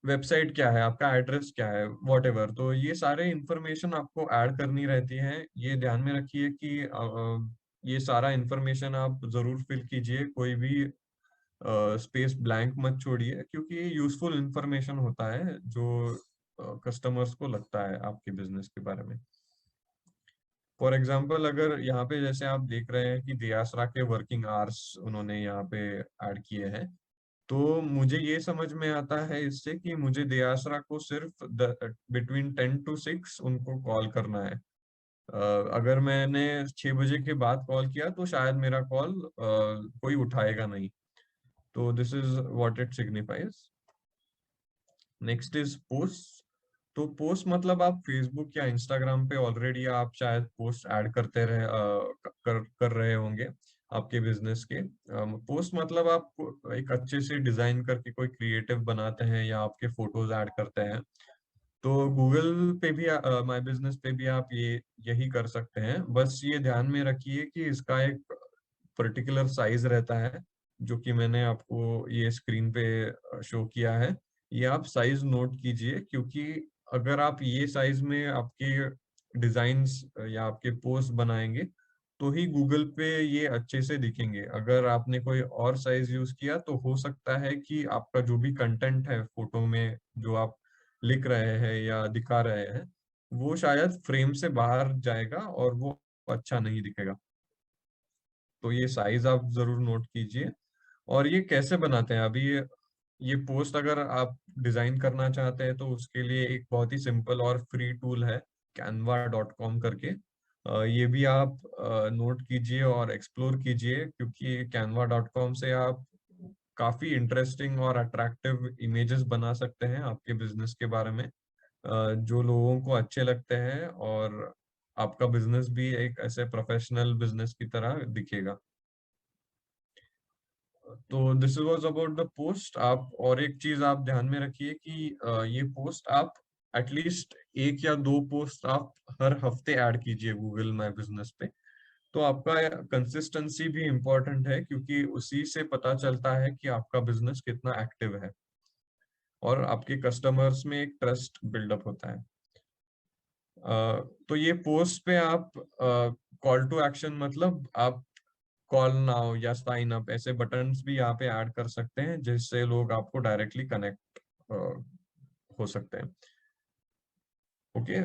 वेबसाइट क्या है, आपका एड्रेस क्या है, वॉट एवर। तो ये सारे इंफॉर्मेशन आपको ऐड करनी रहती है। ये ध्यान में रखिए कि ये सारा इंफॉर्मेशन आप जरूर फिल कीजिए, कोई भी स्पेस ब्लैंक मत छोड़िए, क्योंकि ये यूजफुल इंफॉर्मेशन होता है जो कस्टमर्स को लगता है आपके बिजनेस के बारे में। फॉर एग्जाम्पल, अगर यहाँ पे जैसे आप देख रहे हैं कि दियासरा के वर्किंग आवर्स उन्होंने यहाँ पे ऐड किए हैं, तो मुझे ये समझ में आता है इससे कि मुझे दियासरा को सिर्फ बिटवीन 10 to 6 उनको कॉल करना है। अगर मैंने 6 बजे के बाद कॉल किया तो शायद मेरा कॉल कोई उठाएगा नहीं। तो this is what it signifies. Next is post. तो पोस्ट मतलब आप फेसबुक या इंस्टाग्राम पे ऑलरेडी आप शायद पोस्ट ऐड करते रहे कर रहे होंगे आपके बिजनेस के। पोस्ट मतलब आप एक अच्छे से डिजाइन करके कोई क्रिएटिव बनाते हैं या आपके फोटोज ऐड करते हैं। तो गूगल पे भी, माय बिजनेस पे भी आप यही कर सकते हैं। बस ये ध्यान में रखिए कि इसका एक पर्टिकुलर साइज रहता है, जो कि मैंने आपको ये स्क्रीन पे शो किया है। ये आप साइज नोट कीजिए, क्योंकि अगर आप ये साइज में आपके डिजाइन्स या आपके पोस्ट बनाएंगे तो ही गूगल पे ये अच्छे से दिखेंगे। अगर आपने कोई और साइज यूज किया तो हो सकता है कि आपका जो भी कंटेंट है फोटो में, जो आप लिख रहे हैं या दिखा रहे हैं, वो शायद फ्रेम से बाहर जाएगा और वो अच्छा नहीं दिखेगा। तो ये साइज आप जरूर नोट कीजिए। और ये कैसे बनाते हैं, अभी ये पोस्ट अगर आप डिजाइन करना चाहते हैं तो उसके लिए एक बहुत ही सिंपल और फ्री टूल है, canva.com करके। ये भी आप नोट कीजिए और एक्सप्लोर कीजिए, क्योंकि canva.com से आप काफी इंटरेस्टिंग और अट्रैक्टिव इमेजेस बना सकते हैं आपके बिजनेस के बारे में, जो लोगों को अच्छे लगते हैं, और आपका बिजनेस भी एक ऐसे प्रोफेशनल बिजनेस की तरह दिखेगा। तो this was about the post. आप और एक चीज आप ध्यान में रखिए कि ये पोस्ट आप एटलीस्ट 1 या 2 पोस्ट आप हर हफ्ते ऐड कीजिए गूगल माय बिजनेस पे। तो आपका कंसिस्टेंसी भी इम्पोर्टेंट है, क्योंकि उसी से पता चलता है कि आपका बिजनेस कितना एक्टिव है और आपके कस्टमर्स में एक ट्रस्ट बिल्डअप होता है। तो ये पोस्ट पे आप कॉल टू एक्शन, मतलब आप कॉल नाउ या साइन अप ऐसे बटन्स भी यहाँ पे ऐड कर सकते हैं, जिससे लोग आपको डायरेक्टली कनेक्ट हो सकते हैं। Okay,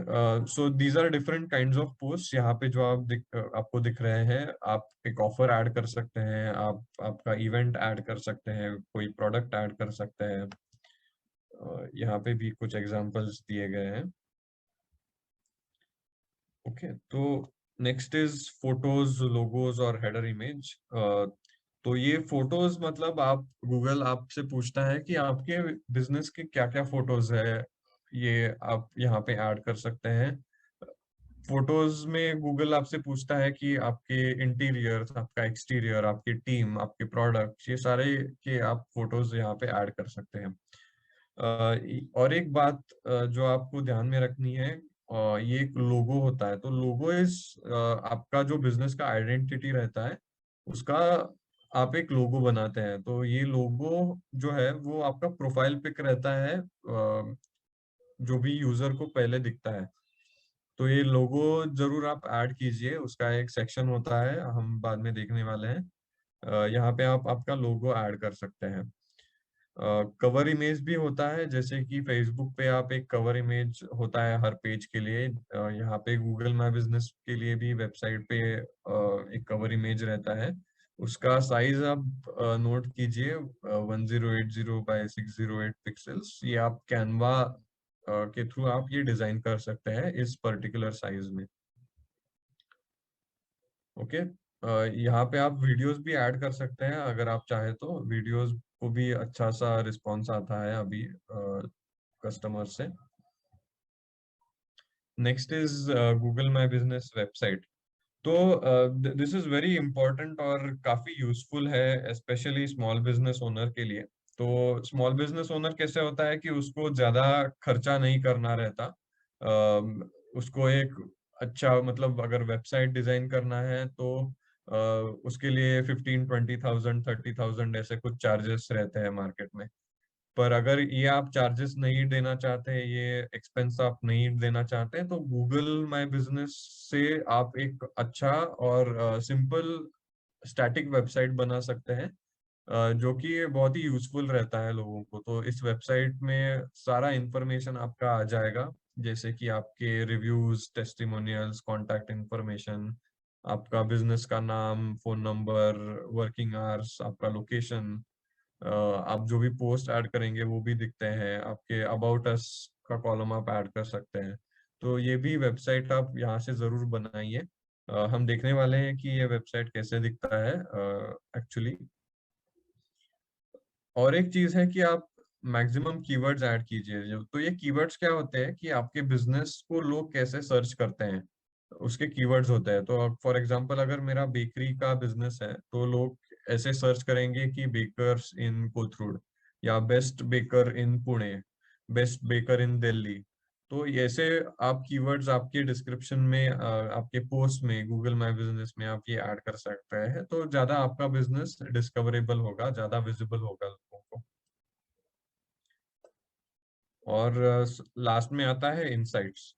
so these are different kinds of post. यहाँ पे जो आपको दिख रहे हैं, आप एक ऑफर ऐड कर सकते हैं, आप आपका इवेंट ऐड कर सकते हैं, कोई प्रोडक्ट ऐड कर सकते हैं। यहाँ पे भी कुछ एग्जांपल्स दिए गए हैं। ओके, तो नेक्स्ट इज फोटोज, लोगोज और हेडर इमेज। तो ये फोटोज मतलब आप गूगल आपसे पूछता है कि आपके बिजनेस के क्या क्या फोटोज है, ये आप यहाँ पे ऐड कर सकते हैं। फोटोज में गूगल आपसे पूछता है कि आपके इंटीरियर, आपका एक्सटीरियर, आपकी टीम, आपके प्रोडक्ट, ये सारे के आप फोटोज यहाँ पे ऐड कर सकते हैं। और एक बात जो आपको ध्यान में रखनी है, ये एक लोगो होता है। तो लोगो इज आपका जो बिजनेस का आइडेंटिटी रहता है, उसका आप एक लोगो बनाते हैं। तो ये लोगो जो है वो आपका प्रोफाइल पिक रहता है, जो भी यूजर को पहले दिखता है। तो ये लोगो जरूर आप ऐड कीजिए, उसका एक सेक्शन होता है, हम बाद में देखने वाले हैं। यहाँ पे आप आपका लोगो ऐड कर सकते हैं। कवर इमेज भी होता है, जैसे कि फेसबुक पे आप एक कवर इमेज होता है हर पेज के लिए। यहाँ पे गूगल माय बिजनेस के लिए भी वेबसाइट पे एक कवर इमेज रहता है। उसका साइज आप नोट कीजिए, 1080 बाय 608 पिक्सल्स। ये आप कैनवा के थ्रू आप ये डिजाइन कर सकते हैं इस पर्टिकुलर साइज में। ओके, यहाँ पे आप वीडियोस भी ऐड कर सकते हैं अगर आप चाहे तो। वीडियोस को भी अच्छा सा रिस्पॉन्स आता है अभी कस्टमर से। Next is Google my business website. तो दिस इज वेरी इंपॉर्टेंट और काफी यूजफुल है, स्पेशली स्मॉल बिजनेस ओनर के लिए। तो स्मॉल बिजनेस ओनर कैसे होता है कि उसको ज्यादा खर्चा नहीं करना रहता। उसको एक अच्छा, मतलब अगर वेबसाइट डिजाइन करना है तो उसके लिए 15-20,000 30,000 ऐसे कुछ चार्जेस रहते हैं मार्केट में। पर अगर ये आप चार्जेस नहीं देना चाहते, ये एक्सपेंस आप नहीं देना चाहते, तो गूगल माय बिजनेस से आप एक अच्छा और सिंपल स्टैटिक वेबसाइट बना सकते हैं, जो कि बहुत ही यूजफुल रहता है लोगों को। तो इस वेबसाइट में सारा इंफॉर्मेशन आपका आ जाएगा, जैसे कि आपके रिव्यूज, टेस्टिमोनियल्स, कॉन्टैक्ट इंफॉर्मेशन, आपका बिजनेस का नाम, फोन नंबर, वर्किंग आवर्स, आपका लोकेशन। आप जो भी पोस्ट ऐड करेंगे वो भी दिखते हैं। आपके अबाउट अस का कॉलम आप ऐड कर सकते हैं। तो ये भी वेबसाइट आप यहाँ से जरूर बनाइए। हम देखने वाले हैं कि ये वेबसाइट कैसे दिखता है एक्चुअली। और एक चीज है कि आप मैक्सिमम कीवर्ड्स ऐड कीजिए। तो ये कीवर्ड्स क्या होते हैं कि आपके बिजनेस को लोग कैसे सर्च करते हैं, उसके कीवर्ड्स होते हैं। तो फॉर एग्जांपल अगर मेरा बेकरी का बिजनेस है, तो लोग ऐसे सर्च करेंगे कि बेकर्स इन कोथरूड, या बेस्ट बेकर इन पुणे, बेस्ट बेकर इन दिल्ली। तो ऐसे आप कीवर्ड्स आपके डिस्क्रिप्शन में, आपके पोस्ट में, गूगल माय बिजनेस में आप ये ऐड कर सकते हैं। तो ज्यादा आपका बिजनेस डिस्कवरेबल होगा, ज्यादा विजिबल होगा लोगों को। और लास्ट में आता है इनसाइट्स।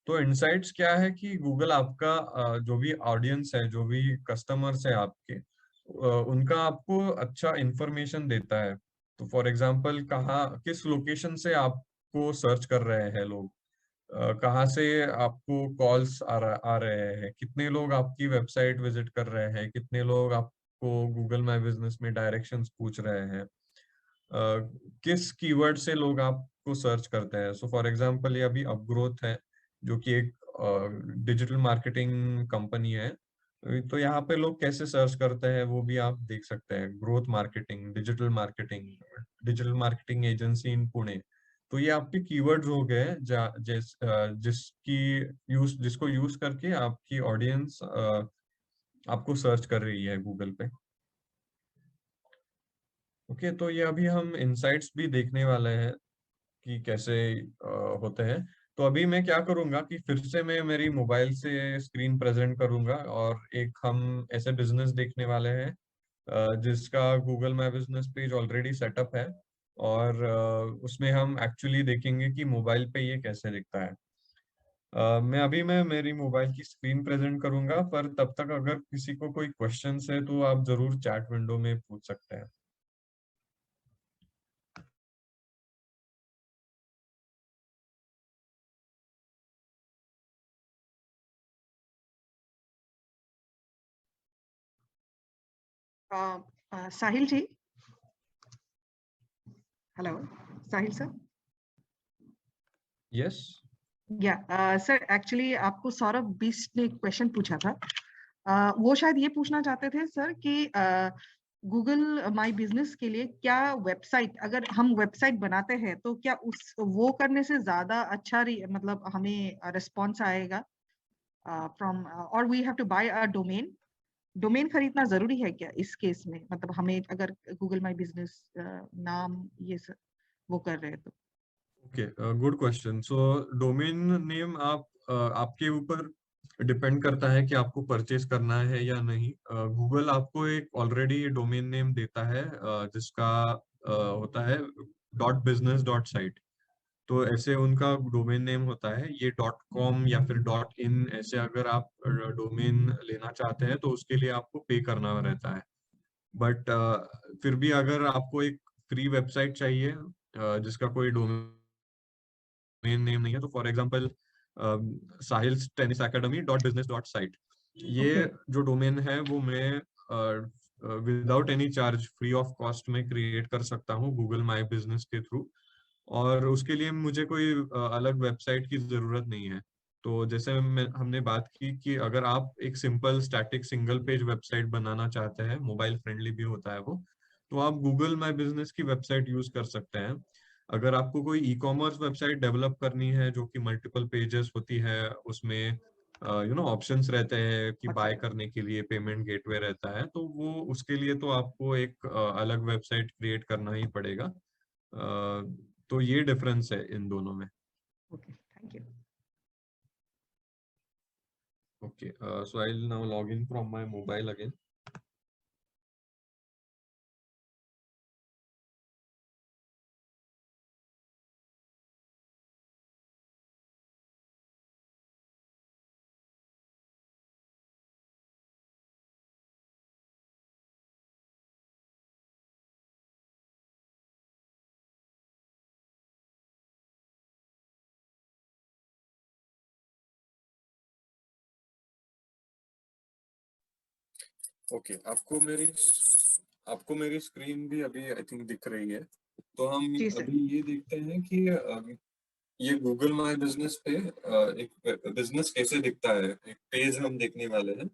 तो इनसाइट्स क्या है कि गूगल आपका जो भी ऑडियंस है, जो भी कस्टमर्स है आपके, उनका आपको अच्छा इंफॉर्मेशन देता है। तो फॉर एग्जांपल कहाँ, किस लोकेशन से आपको सर्च कर रहे हैं लोग, कहाँ से आपको कॉल्स आ रहे हैं, कितने लोग आपकी वेबसाइट विजिट कर रहे हैं, कितने लोग आपको गूगल माय बिजनेस में डायरेक्शंस पूछ रहे हैं, किस कीवर्ड से लोग आपको सर्च करते हैं। सो फॉर एग्जांपल ये अभी अपग्रोथ है, जो कि एक डिजिटल मार्केटिंग कंपनी है। तो यहाँ पे लोग कैसे सर्च करते हैं वो भी आप देख सकते हैं, growth marketing, digital marketing agency in Pune. तो ये आपके कीवर्ड्स हो गए जिसको यूज करके आपकी ऑडियंस आपको सर्च कर रही है गूगल पे। ओके, तो ये अभी हम इनसाइट्स भी देखने वाले हैं कि कैसे होते हैं। तो अभी मैं क्या करूंगा कि फिर से मैं मेरी मोबाइल से स्क्रीन प्रेजेंट करूंगा और एक हम ऐसे बिजनेस देखने वाले हैं जिसका Google my business page already setup है, और उसमें हम एक्चुअली देखेंगे कि मोबाइल पे ये कैसे दिखता है। मैं मेरी मोबाइल की स्क्रीन प्रेजेंट करूंगा, पर तब तक अगर किसी को कोई क्वेश्चंस है तो आप जरूर चैट विंडो में पूछ सकते हैं। साहिल जी, हेलो साहिल सर। यस या सर, एक्चुअली आपको सौरभ बिष्ट ने एक क्वेश्चन पूछा था। वो शायद ये पूछना चाहते थे सर कि गूगल माई बिजनेस के लिए क्या वेबसाइट, अगर हम वेबसाइट बनाते हैं तो क्या वो करने से ज्यादा अच्छा मतलब हमें रिस्पॉन्स आएगा फ्रॉम, और we have to buy a domain खरीदना जरूरी है क्या इस केस में? मतलब हमें अगर गूगल माई बिजनेस नाम ये सब वो कर रहे हैं तो। Okay, good question. So domain name आपके ऊपर डिपेंड करता है कि आपको परचेज करना है या नहीं। गूगल आपको एक ऑलरेडी डोमेन नेम देता है जिसका होता है .business.site। तो ऐसे उनका डोमेन नेम होता है। ये .com या फिर .in, ऐसे अगर आप डोमेन लेना चाहते हैं तो उसके लिए आपको पे करना रहता है। बट फिर भी अगर आपको एक फ्री वेबसाइट चाहिए जिसका कोई डोमेन नेम नहीं है, तो for example Sahil tennis academy .business.site, ये Okay. जो डोमेन है वो मैं without any charge, free of cost में क्रिएट कर सकता हूँ गूगल माई बिजनेस के थ्रू। और उसके लिए मुझे कोई अलग वेबसाइट की जरूरत नहीं है। तो जैसे हमने बात की कि अगर आप एक simple static single page website बनाना चाहते हैं, मोबाइल फ्रेंडली भी होता है वो, तो आप गूगल माई बिजनेस की वेबसाइट यूज कर सकते हैं। अगर आपको कोई ई कॉमर्स वेबसाइट डेवलप करनी है जो कि मल्टीपल पेजेस होती है, उसमें ऑप्शंस रहते हैं कि बाय करने के लिए पेमेंट गेटवे रहता है, तो वो उसके लिए तो आपको एक अलग वेबसाइट क्रिएट करना ही पड़ेगा। तो ये डिफरेंस है इन दोनों में। Okay, thank you. Okay, so I'll now log in from my mobile again. Okay, आपको मेरी स्क्रीन भी अभी आई थिंक दिख रही है। तो हम जी सर। अभी ये देखते हैं कि ये गूगल माई बिजनेस पे एक बिजनेस कैसे दिखता है, एक पेज हम देखने वाले हैं।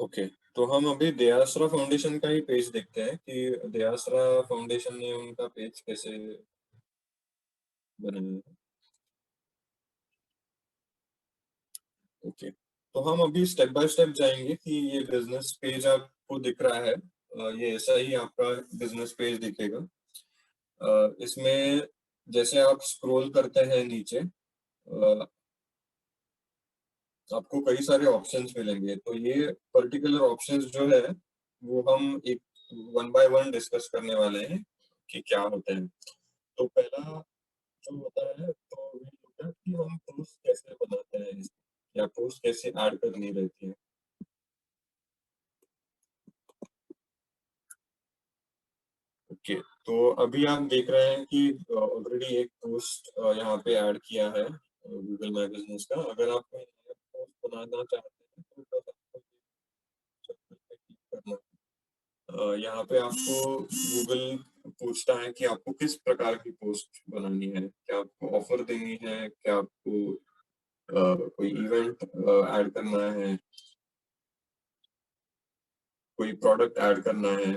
ओके, तो हम अभी दयासरा फाउंडेशन का ही पेज देखते हैं कि दयासरा फाउंडेशन ने उनका पेज कैसे बनाया है। ओके, तो हम अभी स्टेप बाय स्टेप जाएंगे कि ये बिजनेस पेज आपको दिख रहा है, ये ऐसा ही आपका बिजनेस पेज दिखेगा। इसमें जैसे आप स्क्रॉल करते हैं नीचे, आपको कई सारे ऑप्शंस मिलेंगे। तो ये पर्टिकुलर ऑप्शंस जो है वो हम एक वन बाय वन डिस्कस करने वाले हैं कि क्या होते हैं। तो पहला जो होता है तो ये होता है कि हम पोस्ट कैसे बनाते हैं या पोस्ट कैसे ऐड करनी रहती है। ओके, तो अभी आप देख रहे हैं कि ऑलरेडी एक पोस्ट यहाँ पे ऐड किया है गूगल माय बिजनेस का। अगर आप कोई नया पोस्ट बनाना चाहते हैं तो बस आपको circle पे क्लिक करना है। यहाँ पे आपको गूगल पूछता है कि आपको किस प्रकार की पोस्ट बनानी है, क्या आपको ऑफर देनी है, क्या आपको कोई इवेंट ऐड करना है, कोई प्रोडक्ट ऐड करना है।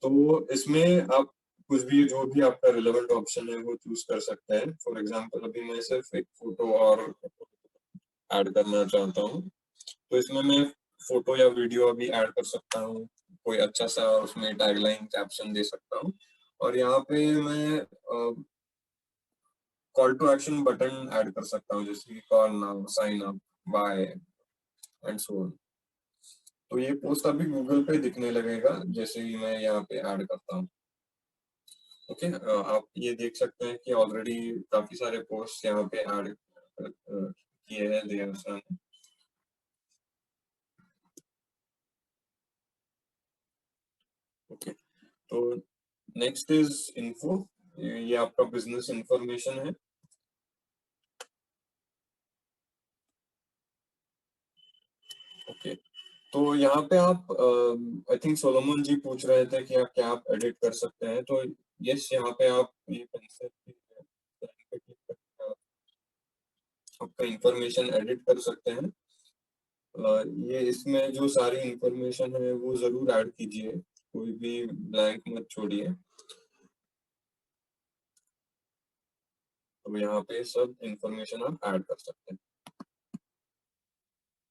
तो इसमें आप कुछ भी, जो भी आपका रिलेवेंट ऑप्शन है वो चूज कर सकते हैं। फॉर एग्जांपल अभी मैं सिर्फ एक फोटो और ऐड करना चाहता हूँ, तो इसमें मैं फोटो या वीडियो अभी ऐड कर सकता हूँ, कोई अच्छा सा उसमें टैगलाइन कैप्शन दे सकता हूँ, और यहाँ पे मैं call to action button add कर सकता हूँ, जैसे कि call now, sign up, buy and so on. तो ये पोस्ट अभी गूगल पे दिखने लगेगा जैसे ही मैं यहाँ पे ऐड करता हूँ। ओके, आप ये देख सकते हैं कि ऑलरेडी काफी सारे पोस्ट यहाँ पे ऐड किए हैं दिया सर ने। ओके, तो नेक्स्ट इज इन्फो। ये आपका बिजनेस इंफॉर्मेशन है। ओके, तो यहाँ पे आप आई थिंक सोलोमन जी पूछ रहे थे कि आप क्या आप एडिट कर सकते हैं। तो यस, यहाँ पे आप ये पेंसिल पे क्लिक करके आप आपका इंफॉर्मेशन एडिट कर सकते हैं। ये इसमें जो सारी इंफॉर्मेशन है वो जरूर ऐड कीजिए, कोई भी ब्लैंक मत छोड़िए। तो यहाँ पे सब इंफॉर्मेशन आप ऐड कर सकते हैं।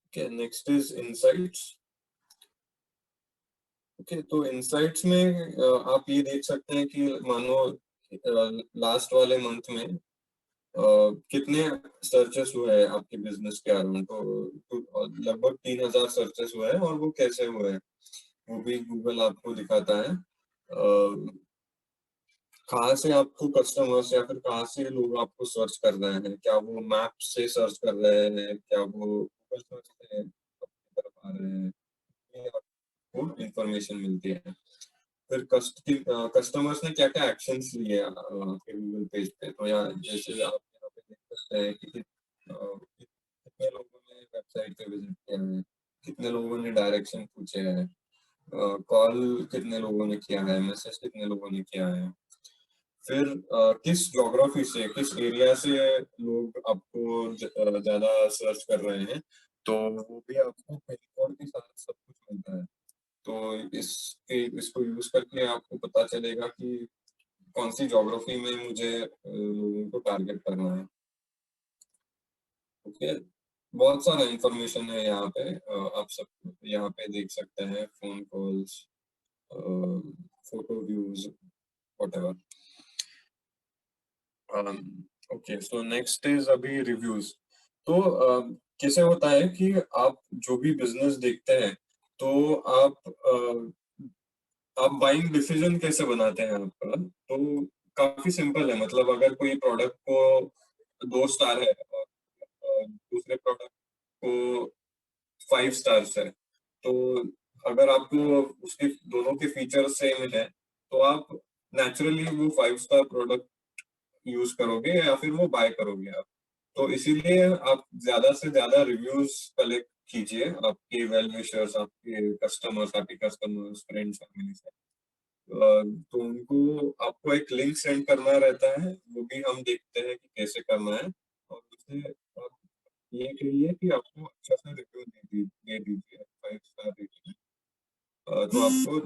Okay, next is insights. Okay, तो इनसाइट्स में आप ये देख सकते हैं कि मानो लास्ट वाले मंथ में कितने सर्चेस हुए हैं आपके बिजनेस के अराउंड। तो लगभग 3000 सर्चेस हुए हैं, और वो कैसे हुए हैं वो भी गूगल आपको दिखाता है। कहाँ से आपको कस्टमर्स या फिर कहाँ से लोग आपको सर्च कर रहे हैं, क्या वो मैप से सर्च कर रहे हैं, क्या वो गूगल सर्च से आपकी तरफ आ रहे हैं, ये आपको इंफॉर्मेशन मिलती है। फिर कस्टमर्स ने क्या क्या एक्शंस लिए आपके गूगल पेज पे। तो यहाँ जैसे आप यहाँ पे देख सकते हैं कि कितने लोगों ने वेबसाइट पे विजिट किया है, कितने लोगों ने डायरेक्शन पूछे हैं, कॉल कितने लोगों ने किया है, मैसेज कितने लोगों ने किया है। फिर किस ज्योग्राफी से, किस एरिया से लोग आपको ज्यादा सर्च कर रहे हैं, तो वो भी आपको पिन कोड के साथ सब कुछ मिलता है। तो इसको यूज करके आपको पता चलेगा कि कौन सी ज्योग्राफी में मुझे लोगों को टारगेट करना है। ओके, बहुत सारा इंफॉर्मेशन है यहाँ पे। आप सब यहाँ पे देख सकते हैं, phone calls, photo views, whatever. Okay, so next is अभी रिव्यूज। तो कैसे होता है कि आप जो भी बिजनेस देखते हैं, तो आप बाइंग डिसीजन कैसे बनाते हैं आपका। तो काफी सिंपल है, मतलब अगर कोई प्रोडक्ट को 2 स्टार है और दूसरे प्रोडक्ट को 5 स्टार्स है, तो अगर आपको उसके दोनों के फीचर्स सेम है, तो आप नेचुरली वो 5 स्टार प्रोडक्ट यूज करोगे या फिर वो बाय करोगे आप। तो इसीलिए आप ज्यादा से ज्यादा रिव्यूज कलेक्ट कीजिए आपके वेल विशर्स, आपके कस्टमर्स, फ्रेंड्स, फैमिली से। तो उनको आपको एक लिंक सेंड करना रहता है, वो भी हम देखते हैं कि कैसे करना है। और उसे आप ये कहिए कि आपको अच्छा सा रिव्यू दे दीजिए, 5 स्टार रेटिंग। तो आपको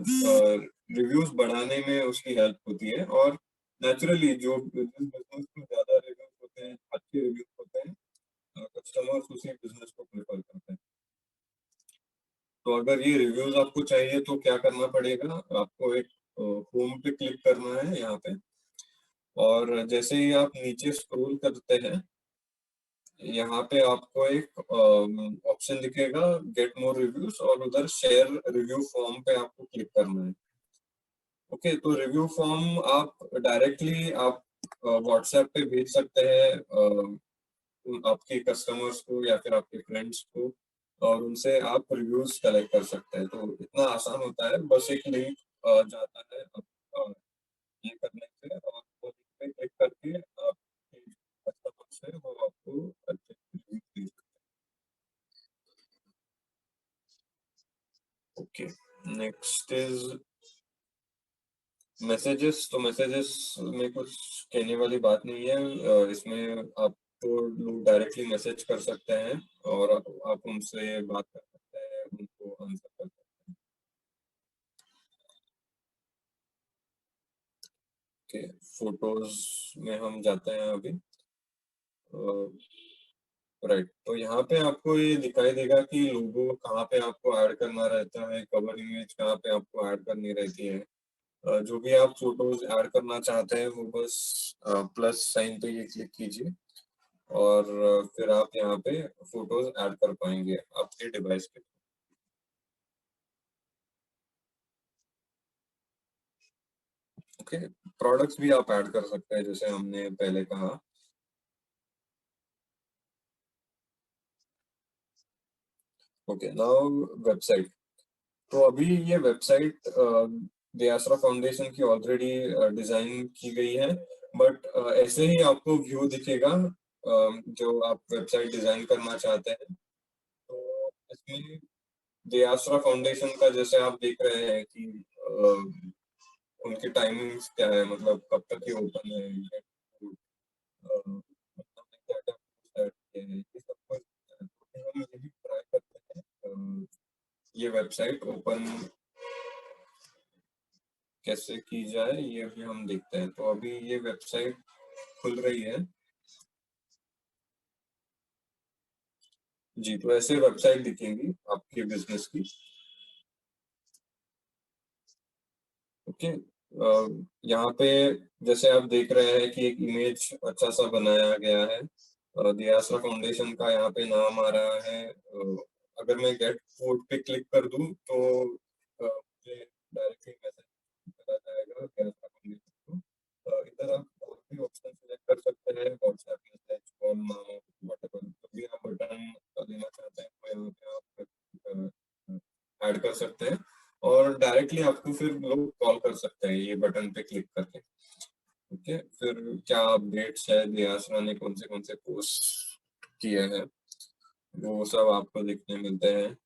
रिव्यूज बढ़ाने में उसकी हेल्प होती है। और नेचुरली जो बिजनेस में ज्यादा रिव्यूज होते हैं, अच्छे रिव्यूज होते हैं, कस्टमर्स उसी बिजनेस को प्रेफर करते हैं। तो अगर ये रिव्यूज आपको चाहिए तो क्या करना पड़ेगा, आपको एक होम पे क्लिक करना है यहाँ पे, और जैसे ही आप नीचे स्क्रॉल करते हैं, यहाँ पे आपको एक ऑप्शन दिखेगा गेट मोर रिव्यूज, और उधर शेयर रिव्यू फॉर्म पे आपको क्लिक करना है। ओके, तो रिव्यू फॉर्म आप डायरेक्टली आप व्हाट्सएप पे भेज सकते हैं आपके कस्टमर्स को या फिर आपके फ्रेंड्स को, और उनसे आप रिव्यूज कलेक्ट कर सकते हैं। तो इतना आसान होता है, बस एक लिंक जाता है ये करने से और वो लिंक पे क्लिक करके आप कस्टमर से वो आपको अच्छे रिव्यू दे सकते हैं। Okay, next is messages. तो मैसेजेस में कुछ कहने वाली बात नहीं है, इसमें आपको लोग डायरेक्टली मैसेज कर सकते हैं और आप उनसे बात कर सकते हैं, उनको आंसर कर सकते हैं। ओके, फोटोज में हम जाते हैं अभी। राइट, तो यहाँ पे आपको ये दिखाई देगा कि लोगो कहाँ पे आपको ऐड करना रहता है, कवर इमेज कहाँ पे आपको ऐड करनी रहती है। जो भी आप फोटोज ऐड करना चाहते हैं वो बस प्लस साइन पे ये क्लिक कीजिए और फिर आप यहाँ पे फोटोज ऐड कर पाएंगे आपके डिवाइस पे। ओके, प्रोडक्ट्स भी आप ऐड कर सकते हैं जैसे हमने पहले कहा। Okay, now website. तो अभी ये वेबसाइट दयासरा फाउंडेशन की ऑलरेडी डिजाइन की गई है, बट ऐसे ही आपको व्यू दिखेगा जो आप वेबसाइट डिजाइन करना चाहते हैं। तो इसमें दयासरा फाउंडेशन का जैसे आप देख रहे हैं कि उनकी टाइमिंग्स क्या है, मतलब कब तक ये ओपन है, ये सब कुछ हम ये भी ट्राई करते हैं ये वेबसाइट ओपन कैसे की जाए, ये भी हम देखते हैं। तो अभी ये वेबसाइट खुल रही है जी। तो ऐसे वेबसाइट दिखेंगी आपके बिजनेस की। ओके, यहाँ पे जैसे आप देख रहे हैं कि एक इमेज अच्छा सा बनाया गया है, दयासरा फाउंडेशन का यहाँ पे नाम आ रहा है। अगर मैं गेट कोड पे क्लिक कर दूं तो मुझे डायरेक्टली मैसेज करा जाएगा दयासरा फाउंडेशन को। इधर आप और भी ऑप्शन सिलेक्ट कर सकते हैं, WhatsApp message, call now, whatever जो भी आप बटन देना चाहते हैं वो यहाँ पे आप ऐड कर सकते हैं और डायरेक्टली आपको फिर लोग कॉल कर सकते हैं ये बटन पे क्लिक करके। ओके, फिर क्या अपडेट्स है, दयासरा ने कौन से पोस्ट किए हैं वो सब आपको देखने मिलते हैं।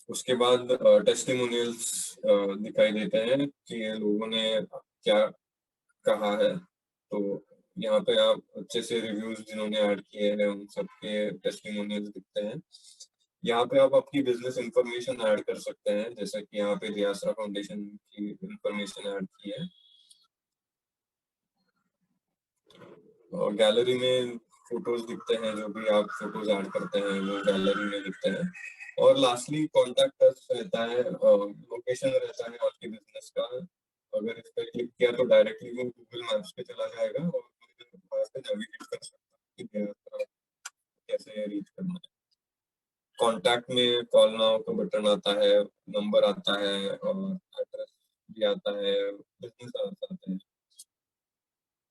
उसके बाद टेस्टिमोनियल्स दिखाई देते हैं कि ये लोगों ने क्या कहा है। तो यहाँ पे आप अच्छे से रिव्यूज जिन्होंने ऐड किए हैं उन सबके टेस्टिमोनियल्स दिखते हैं। यहाँ पे आप अपनी बिजनेस इंफॉर्मेशन ऐड कर सकते हैं, जैसे कि यहाँ पे दयासरा फाउंडेशन की इंफॉर्मेशन ऐड की है और गैलरी में फोटोज दिखते हैं, जो भी आप फोटोज ऐड करते हैं वो गैलरी में दिखते हैं। और लास्टली कॉन्टैक्ट अस रहता है, लोकेशन रहता है आपके बिजनेस का। अगर इस पर क्लिक किया तो डायरेक्टली वो गूगल मैप्स पे चला जाएगा और वहां से नेविगेट कर सकता है कि दयासरा कैसे रीच करना है। कॉन्टैक्ट में कॉल नाउ का बटन आता है, नंबर आता है और एड्रेस भी आता है, बिजनेस आता है।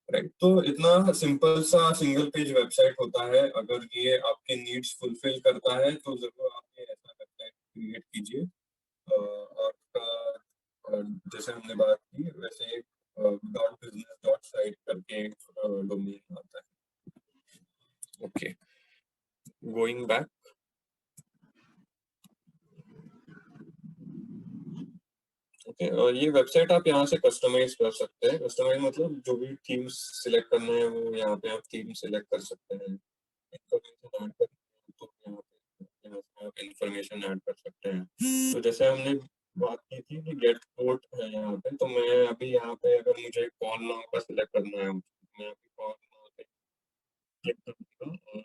राइट, तो इतना सिंपल सा सिंगल पेज वेबसाइट होता है। अगर ये आपके नीड्स फुलफिल करता है तो जरूर आप ये ऐसा वेबसाइट क्रिएट कीजिए। आपका जैसे हमने बात की वैसे .business.site करके डोमेन आता है। Okay, going back. ओके, ये वेबसाइट आप यहाँ से कस्टमाइज कर सकते हैं। कस्टमाइज मतलब जो भी थीम्स सिलेक्ट करना है वो यहाँ पे आप थीम सिलेक्ट कर सकते हैं। इंफॉर्मेशन ऐड करनी है तो यहाँ से आप इंफॉर्मेशन ऐड कर सकते हैं। तो जैसे हमने बात की थी कि गेट कोड है यहाँ पे, तो मैं अभी यहाँ पे अगर मुझे कॉल नाउ का सिलेक्ट करना है मैं अभी कॉल नाउ पे क्लिक करूँगा और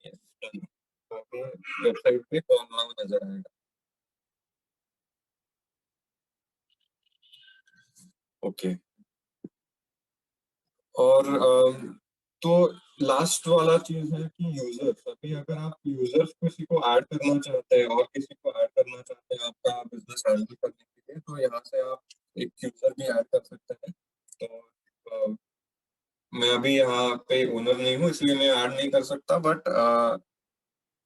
यस डन। आपको वेबसाइट पे कॉल नाउ नजर आएगा। ओके, और तो लास्ट वाला चीज है कि यूजर्स। अभी अगर आप यूजर्स किसी को ऐड करना चाहते हैं और किसी को ऐड करना चाहते हैं आपका बिजनेस हैंडल करने के लिए, तो यहाँ से आप एक यूजर भी ऐड कर सकते हैं। तो मैं अभी यहाँ पे ओनर नहीं हूँ इसलिए मैं ऐड नहीं कर सकता, बट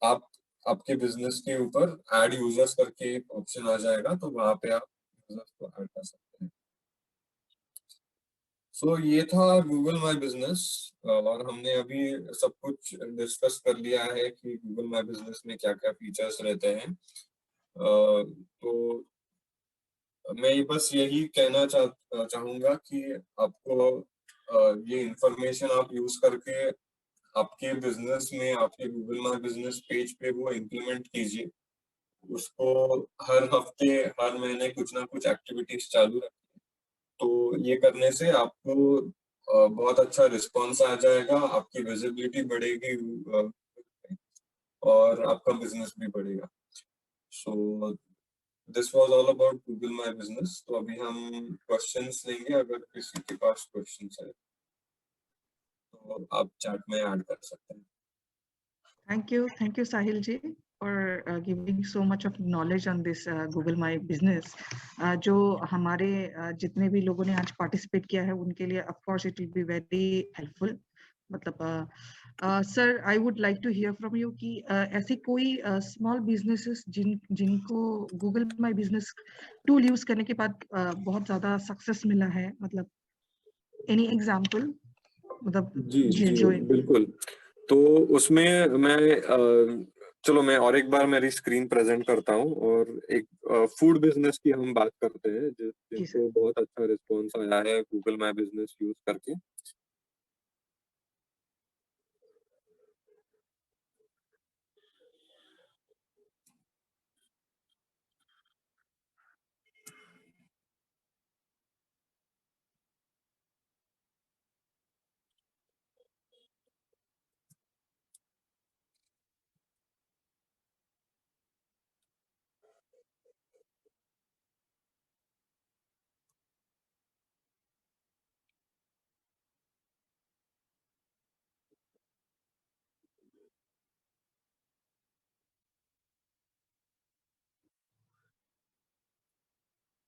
आप आपके बिजनेस के ऊपर ऐड यूजर्स करके एक ऑप्शन आ जाएगा, तो वहाँ पे आप यूजर्स को ऐड कर सकते हैं। सो ये था गूगल माई बिजनेस, और हमने अभी सब कुछ डिस्कस कर लिया है कि गूगल माई बिजनेस में क्या क्या फीचर्स रहते हैं। तो मैं बस यही कहना चाहूंगा कि आपको ये इंफॉर्मेशन आप यूज करके आपके बिजनेस में, आपके गूगल माई बिजनेस पेज पे वो इम्प्लीमेंट कीजिए। उसको हर हफ्ते, हर महीने कुछ ना कुछ एक्टिविटीज चालू रखें। तो ये करने से आपको बहुत अच्छा रिस्पॉन्स आ जाएगा, आपकी विजिबिलिटी बढ़ेगी, और आपका बिजनेस भी बढ़ेगा। So this was all about Google my business. तो अभी हम क्वेश्चंस लेंगे, अगर किसी के पास क्वेश्चंस है तो आप चैट में ऐड कर सकते हैं। Thank you, Sahil ji, for giving so much of knowledge on this Google My Business. जो हमारे जितने भी लोगों ने आज participate किया है उनके लिए of course it will be very helpful. मतलब sir I would like to hear from you कि ऐसे कोई स्मॉल बिजनेसेस जिनको Google my business tool use करने के बाद बहुत ज्यादा सक्सेस मिला है, मतलब एनी एग्जांपल, मतलब जी जो बिल्कुल। तो उसमें मैं चलो मैं और एक बार मेरी स्क्रीन प्रेजेंट करता हूँ, और एक फूड बिजनेस की हम बात करते हैं जिनको बहुत अच्छा रिस्पॉन्स आया है गूगल माई बिजनेस यूज करके।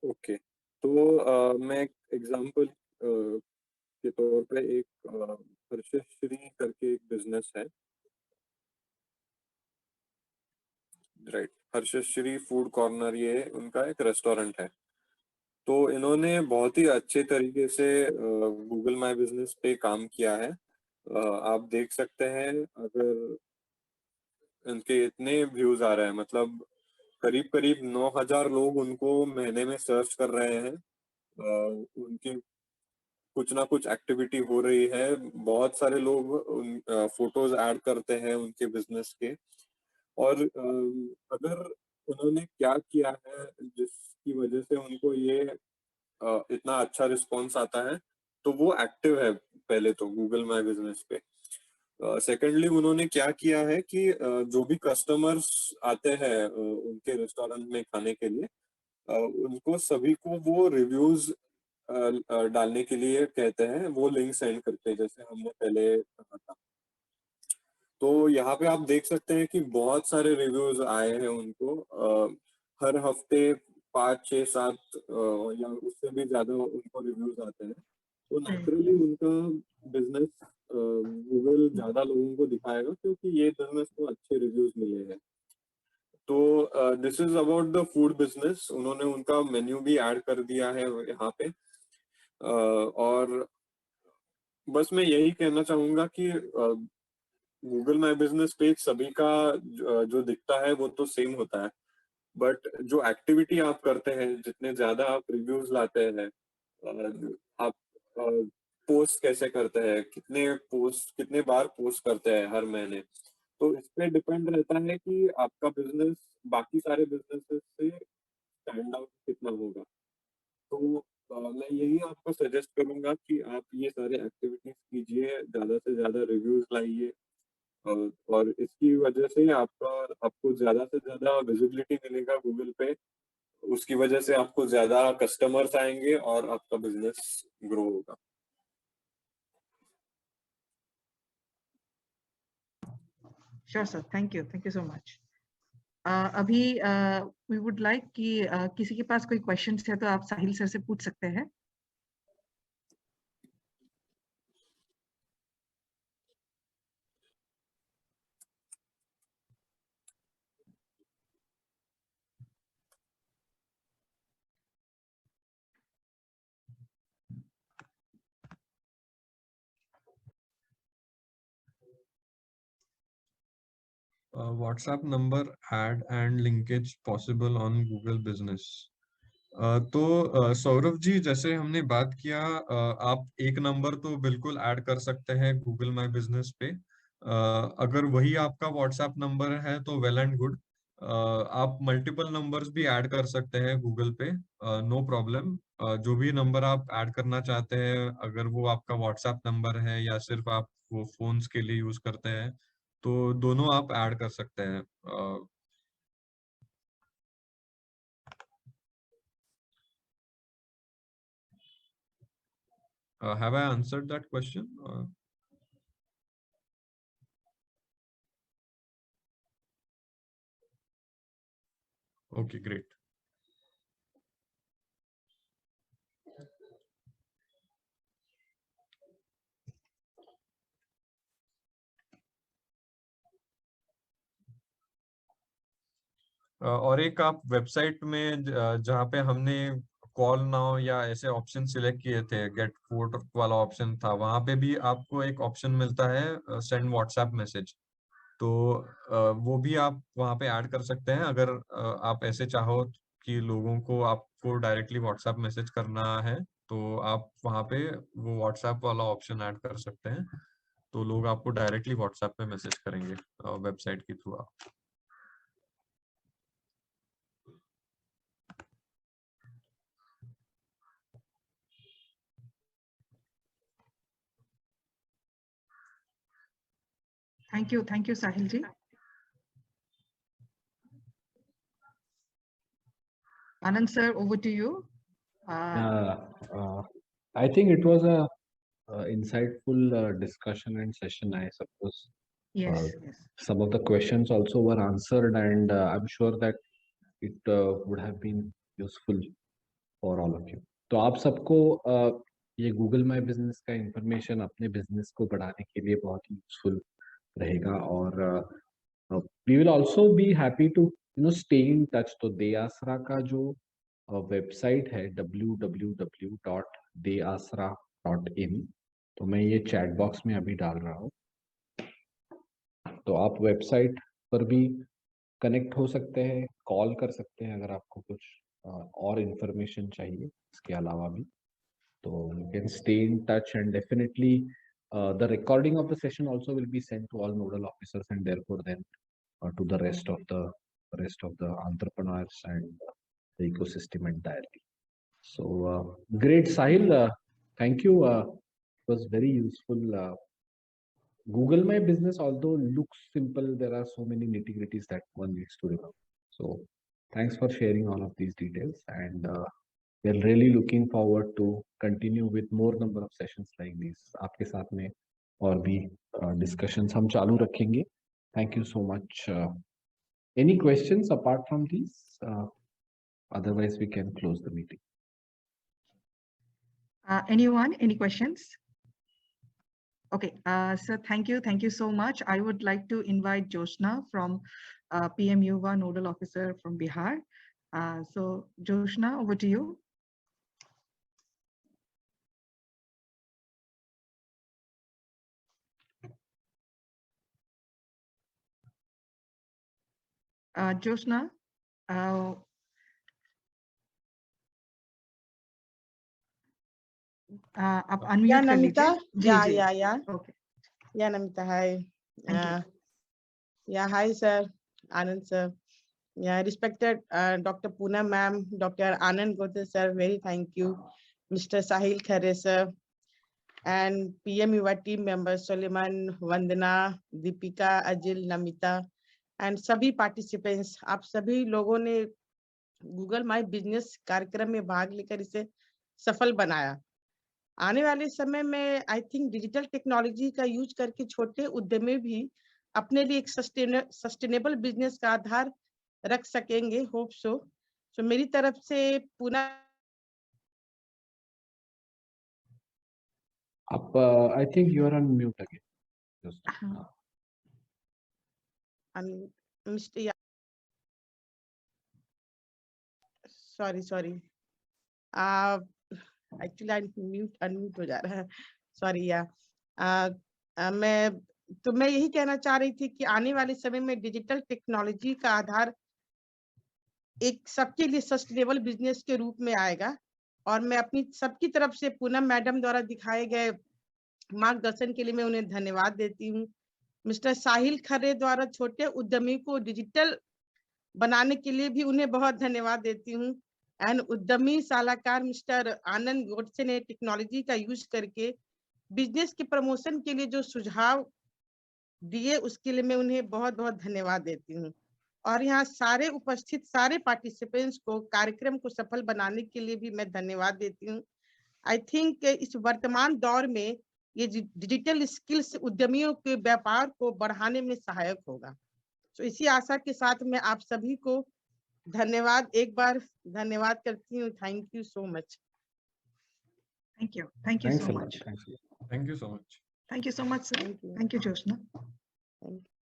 ओके, तो मैं एग्जांपल के तौर पे एक हर्षश्री करके एक बिजनेस है, राइट। हर्षश्री फूड कॉर्नर, ये उनका एक रेस्टोरेंट है। तो इन्होंने बहुत ही अच्छे तरीके से गूगल माई बिजनेस पे काम किया है। आप देख सकते हैं, अगर इनके इतने व्यूज आ रहे हैं, मतलब करीब करीब 9,000 लोग उनको महीने में सर्च कर रहे हैं। उनकी कुछ ना कुछ एक्टिविटी हो रही है, बहुत सारे लोग उन फोटोज ऐड करते हैं उनके बिजनेस के। और अगर उन्होंने क्या किया है जिसकी वजह से उनको ये इतना अच्छा रिस्पॉन्स आता है, तो वो एक्टिव है पहले तो गूगल माई बिजनेस पे। सेकेंडली उन्होंने क्या किया है कि जो भी कस्टमर्स आते हैं उनके रेस्टोरेंट में खाने के लिए, उनको सभी को वो रिव्यूज डालने के लिए कहते हैं, वो लिंक सेंड करते हैं, जैसे हमने पहले कहा था। तो यहाँ पे आप देख सकते हैं कि बहुत सारे रिव्यूज आए हैं उनको। हर हफ्ते 5, 6, 7 या उससे भी ज्यादा उनको रिव्यूज आते हैं। तो नेचुरली उनका बिजनेस गूगल ज्यादा लोगों को दिखाएगा, क्योंकि ये बिजनेस को अच्छे रिव्यूज मिले हैं। तो this is about the food business. उन्होंने उनका मेन्यू भी ऐड कर दिया है यहाँ पे। और बस मैं यही कहना चाहूंगा कि गूगल माई बिजनेस पेज सभी का जो दिखता है वो तो सेम होता है, बट जो एक्टिविटी आप करते हैं, जितने ज्यादा आप रिव्यूज लाते हैं, आप पोस्ट कैसे करते हैं, कितने बार पोस्ट करते हैं हर महीने, तो इस पे डिपेंड रहता है कि आपका बिजनेस बाकी सारे बिजनेसेस से स्टैंड आउट कितना होगा। तो मैं यही आपको सजेस्ट करूंगा कि आप ये सारे एक्टिविटीज कीजिए, ज्यादा से ज्यादा रिव्यूज लाइए, और इसकी वजह से आपको ज्यादा से ज्यादा विजिबिलिटी मिलेगा गूगल पे। उसकी वजह से आपको ज्यादा कस्टमर्स आएंगे और आपका बिजनेस ग्रो होगा। Sure sir, thank you so much. अभी वी वुड लाइक कि किसी के पास कोई क्वेश्चंस है तो आप साहिल सर से पूछ सकते हैं। WhatsApp number add and linkage possible on Google Business. तो सौरभ जी, जैसे हमने बात किया, आप एक नंबर तो बिल्कुल ऐड कर सकते हैं गूगल माई बिजनेस पे। अगर वही आपका व्हाट्सएप नंबर है तो वेल एंड गुड। आप मल्टीपल नंबर्स भी ऐड कर सकते हैं गूगल पे, नो प्रॉब्लम। जो भी नंबर आप ऐड करना चाहते हैं, अगर वो आपका व्हाट्सएप नंबर है या सिर्फ आप वो फोन्स के लिए यूज करते हैं, तो दोनों आप ऐड कर सकते हैं। Have I answered that question? Okay, great. और एक आप वेबसाइट में जहाँ पे हमने कॉल नाउ या ऐसे ऑप्शन सिलेक्ट किए थे, गेट कोड वाला ऑप्शन था, वहां पे भी आपको एक ऑप्शन मिलता है सेंड व्हाट्सएप मैसेज। तो वो भी आप वहां पे ऐड कर सकते हैं। अगर आप ऐसे चाहो कि लोगों को आपको डायरेक्टली व्हाट्सएप मैसेज करना है, तो आप वहां पे वो व्हाट्सएप वाला ऑप्शन ऐड कर सकते हैं। तो लोग आपको डायरेक्टली व्हाट्सएप पे मैसेज करेंगे वेबसाइट के थ्रू। आप Thank you, Sahil ji. Anand sir, over to you. I think it was a insightful discussion and session, I suppose. Yes, yes. Some of the questions also were answered, and I'm sure that it would have been useful for all of you. तो आप सबको ये Google my business का information अपने business को बढ़ाने के लिए बहुत ही यूजफुल रहेगा। और we will also be happy to stay in touch. तो देआसरा का जो वेबसाइट है www.deasra.in, तो मैं ये चैट बॉक्स में अभी डाल रहा हूँ। तो आप वेबसाइट पर भी कनेक्ट हो सकते हैं, कॉल कर सकते हैं अगर आपको कुछ और इंफॉर्मेशन चाहिए इसके अलावा भी। तो you can stay in touch, and definitely the recording of the session also will be sent to all nodal officers, and therefore then to the rest of the entrepreneurs and the ecosystem entirely. So great, Sahil. Thank you. It was very useful. Google My Business, although looks simple, there are so many nitty-gritties that one needs to remember. So thanks for sharing all of these details, and we are really looking forward to continue with more number of sessions like these. आपके साथ में और भी discussions हम चालू रखेंगे. Thank you so much. Any questions apart from these? Otherwise, we can close the meeting. Anyone? Any questions? Okay, sir, thank you so much. I would like to invite Joshna from PM Yuva Nodal Officer from Bihar. So Joshna, over to you. Joshna, आप unmute कर लीजिए। Yeah. Okay. Yeah, Namita, hi. Thank you. Yeah, hi, sir. Anand, sir. Yeah, respected Dr. Poonam ma'am, Dr. Anand Gote, sir, very thank you. Mr. Sahil Khare, sir. And PM Yuva team members, Suleiman, Vandana, Deepika, Ajil, Namita, and सभी participants, आप सभी लोगों ने Google my business कार्यक्रम में भाग लेकर इसे सफल बनाया। आने वाले समय में आई थिंक डिजिटल टेक्नोलॉजी का यूज करके छोटे उद्यमी भी अपने लिए एक सस्टेनेबल बिजनेस का आधार रख सकेंगे, होप सो। तो मेरी तरफ से पूना आप I think you are on mute again. Sorry actually unmute हो जा रहा है, सॉरी। या मैं तो मैं यही कहना चाह रही थी कि आने वाले समय में डिजिटल टेक्नोलॉजी का आधार एक सबके लिए सस्टेनेबल बिजनेस के रूप में आएगा। और मैं अपनी सबकी तरफ से पूनम मैडम द्वारा दिखाए गए मार्गदर्शन के लिए मैं उन्हें धन्यवाद देती हूँ। मिस्टर साहिल खरे द्वारा छोटे उद्यमी को डिजिटल बनाने के लिए भी उन्हें बहुत धन्यवाद देती हूँ। एंड उद्यमी सलाहकार मिस्टर आनंद गोडसे ने टेक्नोलॉजी का यूज करके बिजनेस के प्रमोशन के लिए जो सुझाव दिए उसके लिए मैं उन्हें बहुत बहुत धन्यवाद देती हूँ। और यहाँ सारे उपस्थित सारे पार्टिसिपेंट्स को कार्यक्रम को सफल बनाने के लिए भी मैं धन्यवाद देती हूँ। आई थिंक इस वर्तमान दौर में ये डिजिटल स्किल्स उद्यमियों के व्यापार को बढ़ाने में सहायक होगा। तो इसी आशा के साथ मैं आप सभी को धन्यवाद एक बार धन्यवाद करती हूँ। Thank you so much. Thank you. Thank you Thanks so a lot. much. Thanks a lot. Thank you so much. Thank you so much, sir. Thank you. Thank you, Jyotsna. Thank you.